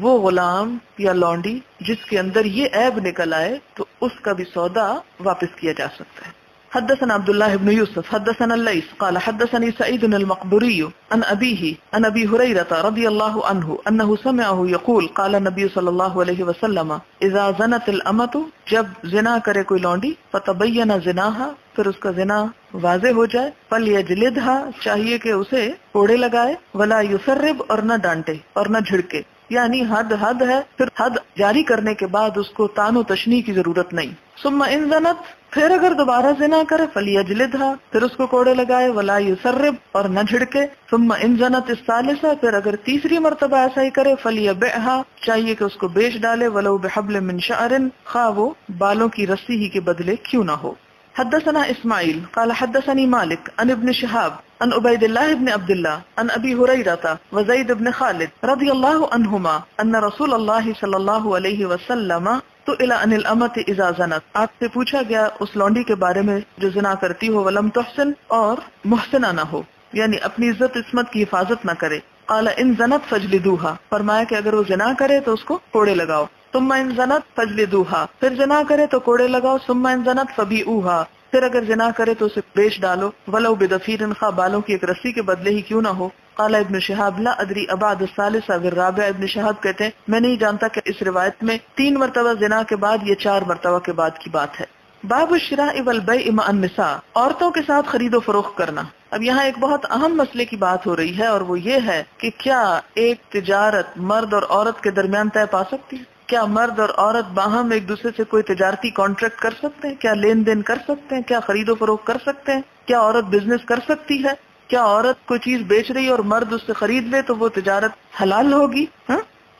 وہ غلام یا لونڈی جس کے اندر یہ عیب نکل آئے تو اس کا بھی سودا واپس کیا جا سکتا ہے۔ حدثنا عبد الله بن يوسف حدثنا الليث قال حدثني سعيد المقبري عن أبيه عن أبي هريرة رضي الله عنه أنه سمعه يقول قال النبي صلى الله عليه وسلم إذا زنت الأمة جب زنا کرے کوئی لونڈی فتبين زناها پھر اس کا زنا واضح ہو جائے فليجلدها چاہیے کہ اسے کوڑے لگائے ولا يسرب اور نہ ڈانٹے اور نہ جھڑکے، یعنی حد حد ہے، پھر حد جاری کرنے کے بعد اس کو تان و تشنیع کی ضرورت نہیں۔ ثم ان زنت پھر اگر دوبارہ زنا کرے فلیجلدها پھر اس کو کوڑے لگائے ولا یسرب اور نہ جھڑکے۔ ثم ان زنت الثالثہ پھر اگر تیسری مرتبہ ایسا ہی کرے فلیبعها چاہیے کہ اس کو بیچ ڈالے ولو بحبل من شعر خواہ وہ بالوں کی رسی ہی کے بدلے کیوں نہ ہو۔ حدثنا اسماعیل قال حدثني مالك عن ابن شهاب عن عبید اللہ بن عبد اللہ عن ابی ہریرہ وزید بن خالد رضی اللہ عنہما ان رسول اللہ صلی اللہ علیہ وسلم سئل عن الامة اذا زنت، آپ سے پوچھا گیا اس لونڈی کے بارے میں جو زنا کرتی ہو ولم تحسن اور محسنہ نہ ہو، یعنی اپنی عزت عصمت کی حفاظت نہ کرے۔ قال ان زنت فجلدوها فرمایا کہ اگر وہ زنا کرے تو اس کو کوڑے لگاؤ۔ ثم ان زنت فجلدوها پھر زنا کرے تو کوڑے لگاؤ۔ ثم ان زنت فبیعوها پھر اگر زنا کرے تو اسے بیچ ڈالو ولو بدفیر خواہ بالوں کی ایک رسی کے بدلے ہی کیوں نہ ہو۔ قال ابن شہاب لا ادری ابعد الثالث او الرابع، ابن شہاب کہتے ہیں میں نہیں جانتا کہ اس روایت میں 3 مرتبہ زنا کے بعد یا 4 مرتبہ کے بعد کی بات ہے۔ باب الشراء والبيع مع النساء، عورتوں کے ساتھ خرید و فروخت کرنا۔ اب یہاں ایک بہت اہم مسئلے کی بات ہو رہی ہے اور وہ یہ ہے کہ کیا ایک تجارت مرد اور عورت کے درمیان طے پا سکتی ہے؟ کیا مرد اور عورت باہم ایک دوسرے سے کوئی تجارتی کانٹریکٹ کر سکتے ہیں؟ کیا لین دین کر سکتے ہیں؟ کیا خرید و فروخت کر سکتے ہیں؟ کیا عورت بزنس کر سکتی ہے؟ کیا عورت کوئی چیز بیچ رہی ہے اور مرد اس سے خرید لے تو وہ تجارت حلال ہوگی؟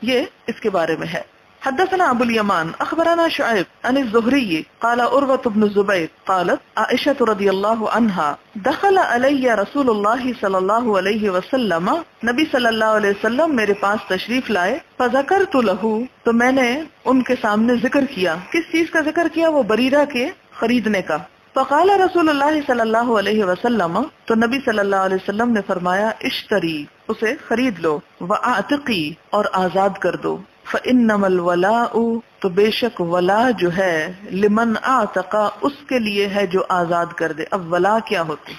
یہ اس کے بارے میں ہے۔ حدثنا ابو الیمان اخبرنا شعیب عن الزہری قال عروة بن الزبیر قالت عائشة رضی اللہ عنہا دخل علی رسول اللہ صلی اللہ علیہ وسلم، نبی صلی اللہ علیہ وسلم میرے پاس تشریف لائے، فذکرت لہ تو میں نے ان کے سامنے ذکر کیا۔ کس چیز کا ذکر کیا؟ وہ بریرہ کے خریدنے کا۔ فقال رسول اللہ صلی اللہ علیہ وسلم تو نبی صلی اللہ علیہ وسلم نے فرمایا اشتری اسے خرید لو، واعتقی اور آزاد کر دو، فإنما الولاء تو بے شک ولا جو ہے لمن اعتق اس کے لیے ہے جو آزاد کر دے۔ اب ولا کیا ہوتی؟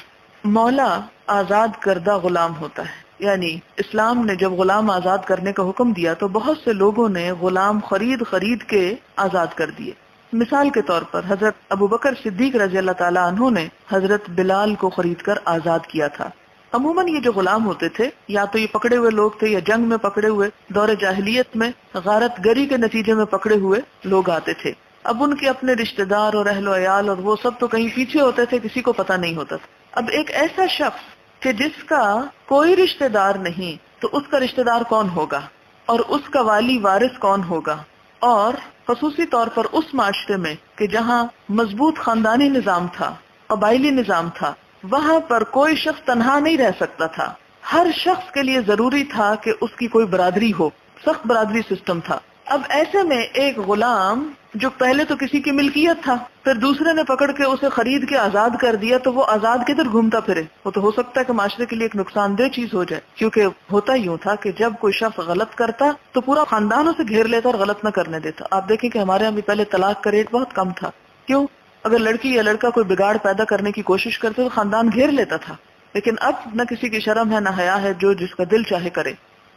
مولا آزاد کردہ غلام ہوتا ہے، یعنی اسلام نے جب غلام آزاد کرنے کا حکم دیا تو بہت سے لوگوں نے غلام خرید کے آزاد کر دیے۔ مثال کے طور پر حضرت ابوبکر صدیق رضی اللہ تعالیٰ عنہ نے حضرت بلال کو خرید کر آزاد کیا تھا۔ عموماً یہ جو غلام ہوتے تھے یا تو یہ پکڑے ہوئے لوگ تھے یا جنگ میں پکڑے ہوئے، دور جاہلیت میں غارت گری کے نتیجے میں پکڑے ہوئے لوگ آتے تھے۔ اب ان کے اپنے رشتہ دار اور اہل و عیال اور وہ سب تو کہیں پیچھے ہوتے تھے، کسی کو پتہ نہیں ہوتا تھا۔ اب ایک ایسا شخص کہ جس کا کوئی رشتہ دار نہیں تو اس کا رشتہ دار کون ہوگا اور اس کا والی وارث کون ہوگا، اور خصوصی طور پر اس معاشرے میں کہ جہاں مضبوط خاندانی نظام تھا، قبائلی نظام تھا، وہاں پر کوئی شخص تنہا نہیں رہ سکتا تھا۔ ہر شخص کے لیے ضروری تھا کہ اس کی کوئی برادری ہو، سخت برادری سسٹم تھا۔ اب ایسے میں ایک غلام جو پہلے تو کسی کی ملکیت تھا، پھر دوسرے نے پکڑ کے اسے خرید کے آزاد کر دیا، تو وہ آزاد کدھر گھومتا پھرے؟ وہ تو ہو سکتا ہے کہ معاشرے کے لیے ایک نقصان دہ چیز ہو جائے، کیونکہ ہوتا یوں تھا کہ جب کوئی شخص غلط کرتا تو پورا خاندان اسے گھیر لیتا اور غلط نہ کرنے دیتا۔ آپ دیکھیں کہ ہمارے یہاں بھی پہلے طلاق کا ریٹ بہت کم تھا۔ کیوں؟ اگر لڑکی یا لڑکا کوئی بگاڑ پیدا کرنے کی کوشش کرتے تو خاندان گھیر لیتا تھا، لیکن اب نہ کسی کی شرم ہے نہ حیا ہے، جو جس کا دل چاہے کرے۔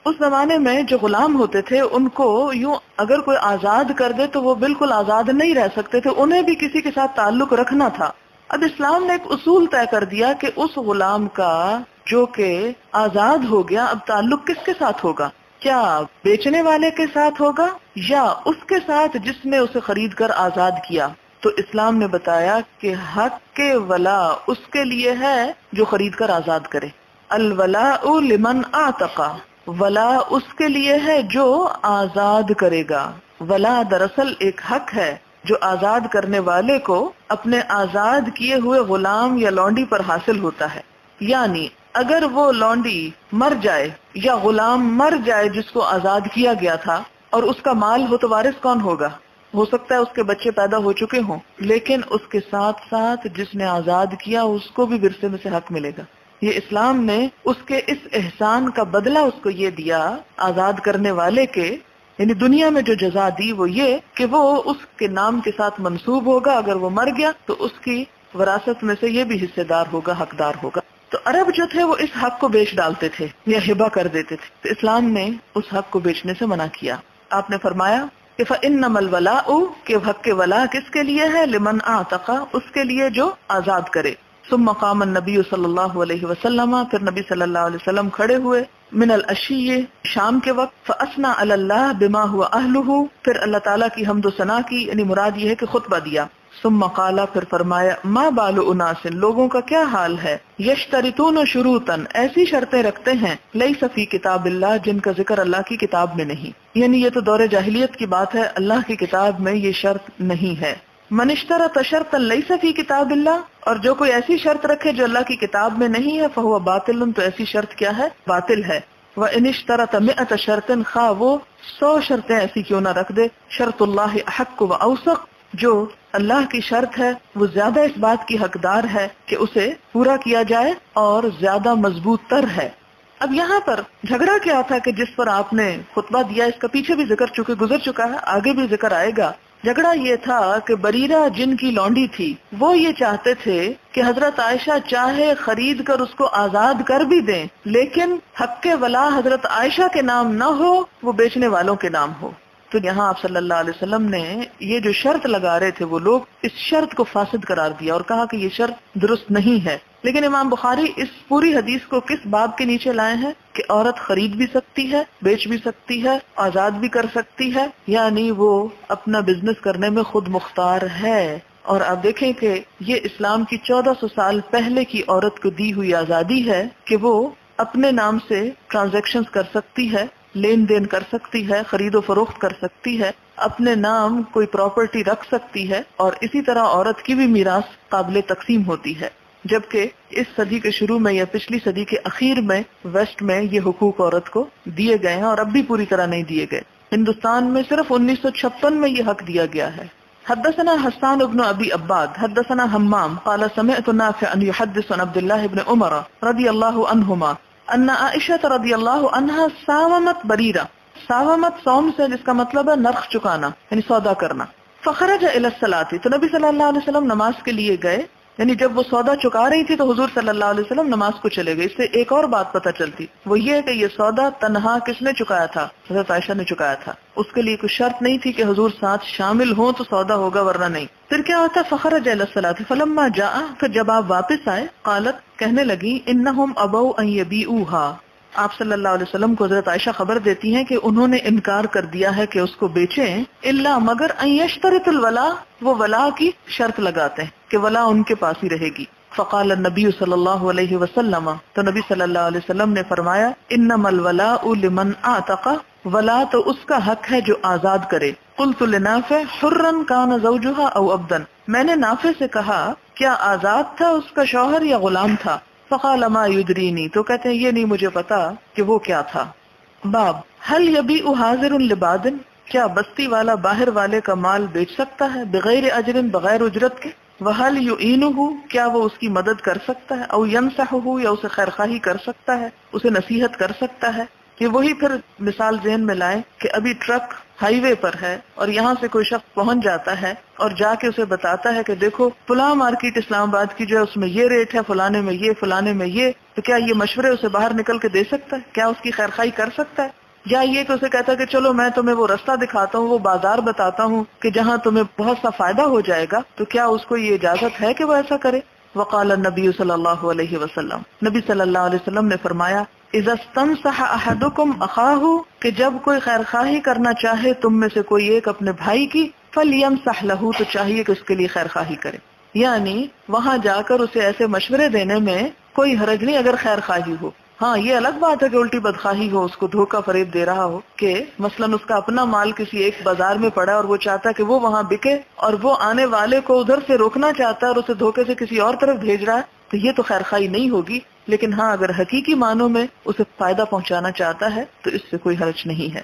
اس زمانے میں جو غلام ہوتے تھے ان کو یوں اگر کوئی آزاد کر دے تو وہ بالکل آزاد نہیں رہ سکتے تھے، انہیں بھی کسی کے ساتھ تعلق رکھنا تھا۔ اب اسلام نے ایک اصول طے کر دیا کہ اس غلام کا جو کہ آزاد ہو گیا اب تعلق کس کے ساتھ ہوگا؟ کیا بیچنے والے کے ساتھ ہوگا یا اس کے ساتھ جس نے اسے خرید کر آزاد کیا؟ تو اسلام نے بتایا کہ حق کے ولا اس کے لیے ہے جو خرید کر آزاد کرے۔ الولاء لمن اعتق، ولا اس کے لیے ہے جو آزاد کرے گا۔ ولا دراصل ایک حق ہے جو آزاد کرنے والے کو اپنے آزاد کیے ہوئے غلام یا لونڈی پر حاصل ہوتا ہے، یعنی اگر وہ لونڈی مر جائے یا غلام مر جائے جس کو آزاد کیا گیا تھا اور اس کا مال ہو تو وارث کون ہوگا؟ ہو سکتا ہے اس کے بچے پیدا ہو چکے ہوں، لیکن اس کے ساتھ ساتھ جس نے آزاد کیا اس کو بھی ورثے میں سے حق ملے گا۔ یہ اسلام نے اس کے اس احسان کا بدلہ اس کو یہ دیا آزاد کرنے والے کے، یعنی دنیا میں جو جزا دی وہ یہ کہ وہ اس کے نام کے ساتھ منسوب ہوگا، اگر وہ مر گیا تو اس کی وراثت میں سے یہ بھی حصے دار ہوگا، حقدار ہوگا۔ تو عرب جو تھے وہ اس حق کو بیچ ڈالتے تھے یا ہبہ کر دیتے تھے، تو اسلام نے اس حق کو بیچنے سے منع کیا۔ آپ نے فرمایا کہ فَإِنَّمَا الْوَلَاءُ کہ حق کے ولا کس کے لیے ہے؟ لمن اعتق اس کے لیے جو آزاد کرے۔ ثم قام النبی صلی اللہ علیہ وسلم پھر نبی صلی اللہ علیہ وسلم کھڑے ہوئے من العشی شام کے وقت فاثنى علی اللہ بما هو اہلہ پھر اللہ تعالیٰ کی حمد و ثنا کی، یعنی مراد یہ ہے کہ خطبہ دیا۔ ثم قال پھر فرمایا ما بال اناس لوگوں کا کیا حال ہے یشترطون شروطا ایسی شرطیں رکھتے ہیں لیس فی کتاب اللہ جن کا ذکر اللہ کی کتاب میں نہیں، یعنی یہ تو دور جاہلیت کی بات ہے، اللہ کی کتاب میں یہ شرط نہیں ہے۔ من اشترط شرطا لیس فی کتاب اللہ اور جو کوئی ایسی شرط رکھے جو اللہ کی کتاب میں نہیں ہے فہو باطل تو ایسی شرط کیا ہے؟ باطل ہے۔ وَإِنِ اشْتَرَطَ مِئَةَ شَرْطٍ خواہ وہ 100 شرطیں ایسی کیوں نہ رکھ دے، شرط اللہ احق و اوثق جو اللہ کی شرط ہے وہ زیادہ اس بات کی حقدار ہے کہ اسے پورا کیا جائے اور زیادہ مضبوط تر ہے۔ اب یہاں پر جھگڑا کیا تھا کہ جس پر آپ نے خطبہ دیا، اس کا پیچھے بھی ذکر چکے گزر چکا ہے، آگے بھی ذکر آئے گا۔ جھگڑا یہ تھا کہ بریرہ جن کی لونڈی تھی وہ یہ چاہتے تھے کہ حضرت عائشہ چاہے خرید کر اس کو آزاد کر بھی دیں لیکن حق کے ولا حضرت عائشہ کے نام نہ ہو، وہ بیچنے والوں کے نام ہو۔ تو یہاں آپ صلی اللہ علیہ وسلم نے یہ جو شرط لگا رہے تھے وہ لوگ اس شرط کو فاسد قرار دیا اور کہا کہ یہ شرط درست نہیں ہے۔ لیکن امام بخاری اس پوری حدیث کو کس باب کے نیچے لائے ہیں کہ عورت خرید بھی سکتی ہے، بیچ بھی سکتی ہے، آزاد بھی کر سکتی ہے، یعنی وہ اپنا بزنس کرنے میں خود مختار ہے۔ اور آپ دیکھیں کہ یہ اسلام کی 1400 سال پہلے کی عورت کو دی ہوئی آزادی ہے کہ وہ اپنے نام سے ٹرانزیکشنز کر سکتی ہے، لین دین کر سکتی ہے، خرید و فروخت کر سکتی ہے، اپنے نام کوئی پراپرٹی رکھ سکتی ہے، اور اسی طرح عورت کی بھی میراث قابل تقسیم ہوتی ہے۔ جبکہ اس صدی کے شروع میں یا پچھلی صدی کے اخیر میں ویسٹ میں یہ حقوق عورت کو دیے گئے ہیں اور اب بھی پوری طرح نہیں دیے گئے۔ ہندوستان میں صرف 1956 میں یہ حق دیا گیا ہے۔ حدثنا حسان بن ابی عباد حدثنا حمام قال سمعت نافعا يحدث عن عبد الله بن عمر رضی اللہ عنہما ان عائشہ رضی اللہ عنہا ساومت بریرہ، ساومت سوم سے جس کا مطلب ہے نرخ چکانا یعنی سودا کرنا۔ فخرج الى الصلاۃ تو نبی صلی اللہ علیہ وسلم نماز کے لیے گئے، یعنی جب وہ سودا چکا رہی تھی تو حضور صلی اللہ علیہ وسلم نماز کو چلے گئے۔ اس سے ایک اور بات پتہ چلتی، وہ یہ کہ یہ سودا تنہا کس نے چکایا تھا؟ حضرت عائشہ نے چکایا تھا۔ اس کے لیے کوئی شرط نہیں تھی کہ حضور ساتھ شامل ہوں تو سودا ہوگا ورنہ نہیں۔ پھر کیا ہوتا ہے؟ فخرج الى الصلاۃ فلما جاء پھر جب آپ واپس آئے قالت کہنے لگی انہم ابوا ان یبیعوها، آپ صلی اللہ علیہ وسلم کو حضرت عائشہ خبر دیتی ہیں کہ انہوں نے انکار کر دیا ہے کہ اس کو بیچیں، الا مگر ان یشترط الولا، وہ ولا کی شرط لگاتے ہیں کہ ولا ان کے پاس ہی رہے گی۔ فقال النبی صلی اللہ علیہ وسلم تو نبی صلی اللہ علیہ وسلم نے فرمایا انما الولاء لمن اعتق، ولا تو اس کا حق ہے جو آزاد کرے۔ قلت لنافع حرا کان زوجها او عبدا، میں نے نافع سے کہا کیا آزاد تھا اس کا شوہر یا غلام تھا؟ فقال ما یدرینی، تو کہتے ہیں یہ نہیں مجھے پتا کہ وہ کیا تھا۔ باب هل یبیع حاضر لباد، کیا بستی والا باہر والے کا مال بیچ سکتا ہے بغیر اجر، بغیر اجرت کے؟ وهل یعینہ، کیا وہ اس کی مدد کر سکتا ہے؟ او ینصحہ، یا اسے خیرخواہی کر سکتا ہے، اسے نصیحت کر سکتا ہے؟ کہ وہی پھر مثال ذہن میں لائیں کہ ابھی ٹرک ہائی وے پر ہے اور یہاں سے کوئی شخص پہنچ جاتا ہے اور جا کے اسے بتاتا ہے کہ دیکھو فلاں مارکیٹ اسلام آباد کی جو ہے اس میں یہ ریٹ ہے، فلانے میں یہ، فلانے میں یہ، تو کیا یہ مشورے اسے باہر نکل کے دے سکتا ہے؟ کیا اس کی خیرخواہی کر سکتا ہے؟ یا یہ کہ اسے کہتا ہے کہ چلو میں تمہیں وہ رستہ دکھاتا ہوں، وہ بازار بتاتا ہوں کہ جہاں تمہیں بہت سا فائدہ ہو جائے گا، تو کیا اس کو یہ اجازت ہے کہ وہ ایسا کرے؟ وقال النبی صلی اللہ علیہ وسلم، نبی صلی اللہ علیہ وسلم نے فرمایا اذا استنصح احدکم اخاہ، کہ جب کوئی خیرخواہی کرنا چاہے تم میں سے کوئی ایک اپنے بھائی کی، فلینصح لہ، تو چاہیے کہ اس کے لیے خیرخواہی کرے، یعنی وہاں جا کر اسے ایسے مشورے دینے میں کوئی حرج نہیں اگر خیرخواہی ہو۔ ہاں یہ الگ بات ہے کہ الٹی بدخواہی ہو، اس کو دھوکہ فریب دے رہا ہو، کہ مثلاً اس کا اپنا مال کسی ایک بازار میں پڑا ہے اور وہ چاہتا ہے کہ وہ وہاں بکے اور وہ آنے والے کو ادھر سے روکنا چاہتا ہے اور اسے دھوکے سے کسی اور طرف بھیج رہا ہے، تو یہ تو خیرخواہی نہیں ہوگی۔ لیکن ہاں اگر حقیقی معنوں میں اسے فائدہ پہنچانا چاہتا ہے تو اس سے کوئی حرج نہیں ہے۔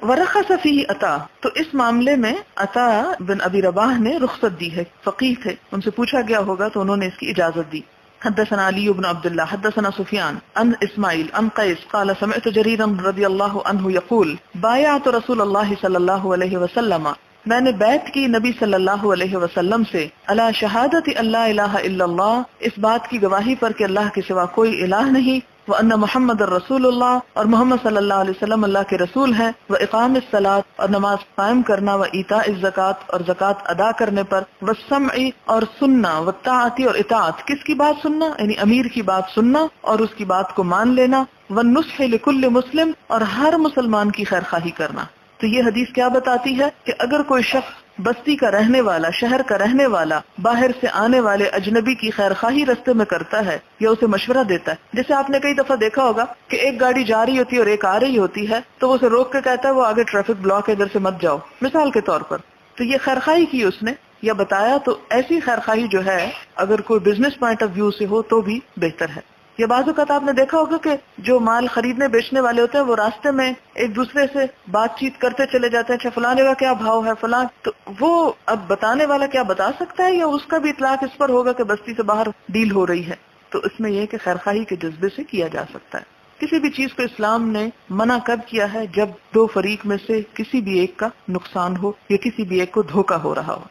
ورخص فیہ عطا، تو اس معاملے میں عطا بن ابی رباح نے رخصت دی ہے، فقیہ تھے، ان سے پوچھا گیا ہوگا تو انہوں نے اس کی اجازت دی۔ حدثنا علی بن عبد اللہ حدثنا سفیان عن اسماعیل عن قیس قال سمعت جریرا رضی اللہ عنہ یقول بایعت رسول اللہ صلی اللہ علیہ وسلم، میں نے بیعت کی نبی صلی اللہ علیہ وسلم سے، علی شہادت اللہ الہ الا اللہ، اس بات کی گواہی پر کہ اللہ کے سوا کوئی الہ نہیں، وَأَنَّ مُحَمَّدَ الرَّسُولُ اللَّهِ، اور محمد صلی اللہ علیہ وسلم اللہ کے رسول ہیں، وَإِقَامِ الصَّلَاةِ، اور نماز قائم کرنا، وَإِيتَاءِ الزَّکَاةِ، اور زکوٰۃ ادا کرنے پر، وَالسَّمْعِ، اور سننا، وَالطَّاعَةِ، اور اطاعت، کس کی بات سننا؟ یعنی امیر کی بات سننا اور اس کی بات کو مان لینا، وَالنُّصْحِ لِكُلِّ مُسْلِمٍ، اور ہر مسلمان کی خیر خواہی کرنا۔ تو یہ حدیث کیا بتاتی ہے کہ اگر کوئی شخص بستی کا رہنے والا، شہر کا رہنے والا، باہر سے آنے والے اجنبی کی خیر خواہی رستے میں کرتا ہے یا اسے مشورہ دیتا ہے، جیسے آپ نے کئی دفعہ دیکھا ہوگا کہ ایک گاڑی جا رہی ہوتی ہے اور ایک آ رہی ہوتی ہے تو وہ اسے روک کے کہتا ہے وہ آگے ٹریفک بلاک ہے، ادھر سے مت جاؤ، مثال کے طور پر۔ تو یہ خیر خواہی کی اس نے یا بتایا، تو ایسی خیر خواہی جو ہے اگر کوئی بزنس پوائنٹ آف ویو سے ہو تو بھی بہتر ہے۔ یہ بعض اوقات آپ نے دیکھا ہوگا کہ جو مال خریدنے بیچنے والے ہوتے ہیں وہ راستے میں ایک دوسرے سے بات چیت کرتے چلے جاتے ہیں، اچھا فلاں جگہ کیا بھاؤ ہے فلاں، تو وہ اب بتانے والا کیا بتا سکتا ہے یا اس کا بھی اطلاق اس پر ہوگا کہ بستی سے باہر ڈیل ہو رہی ہے۔ تو اس میں یہ کہ خیر خواہی کے جذبے سے کیا جا سکتا ہے۔ کسی بھی چیز کو اسلام نے منع کب کیا ہے؟ جب دو فریق میں سے کسی بھی ایک کا نقصان ہو یا کسی بھی ایک کو دھوکا ہو رہا ہو۔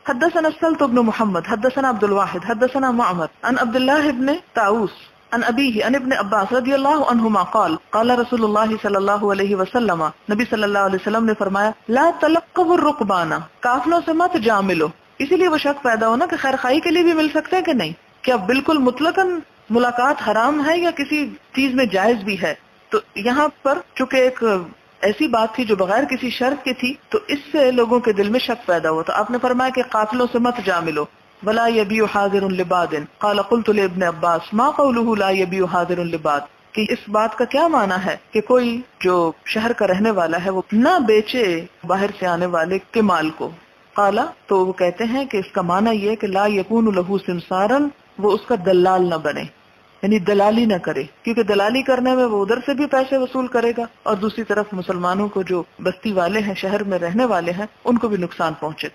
حدثنا السلط بن محمد حدثنا عبد الواحد حدثنا معمر عن عبد الله بن طاووس عن ابیہ عن ابن عباس رضی اللہ عنہما قال قال رسول اللہ صلی اللہ علیہ وسلم، نبی صلی اللہ علیہ وسلم نے فرمایا، لا تلقوا الرکبان، قافلوں سے مت جا ملو۔ اسی لیے وہ شک پیدا ہونا کہ خیر خواہی کے لیے بھی مل سکتے ہیں کہ نہیں، کیا بالکل مطلقاً ملاقات حرام ہے یا کسی چیز میں جائز بھی ہے؟ تو یہاں پر چونکہ ایک ایسی بات تھی جو بغیر کسی شرط کی تھی تو اس سے لوگوں کے دل میں شک پیدا ہوا، تو آپ نے فرمایا کہ قافلوں سے مت جا ملو۔ ولا يبيع حاضر لباد، قال قلت لابن عباس ما قوله لا يبيع حاضر لباد، کہ اس بات کا کیا معنی ہے کہ کوئی جو شہر کا رہنے والا ہے وہ نہ بیچے باہر سے آنے والے کے مال کو؟ قال، تو وہ کہتے ہیں کہ اس کا معنی یہ ہے کہ لا يكون له سمسارا، وہ اس کا دلال نہ بنے، یعنی دلالی نہ کرے، کیونکہ دلالی کرنے میں وہ ادھر سے بھی پیسے وصول کرے گا اور دوسری طرف مسلمانوں کو جو بستی والے ہیں، شہر میں رہنے والے ہیں، ان کو بھی نقصان پہنچے۔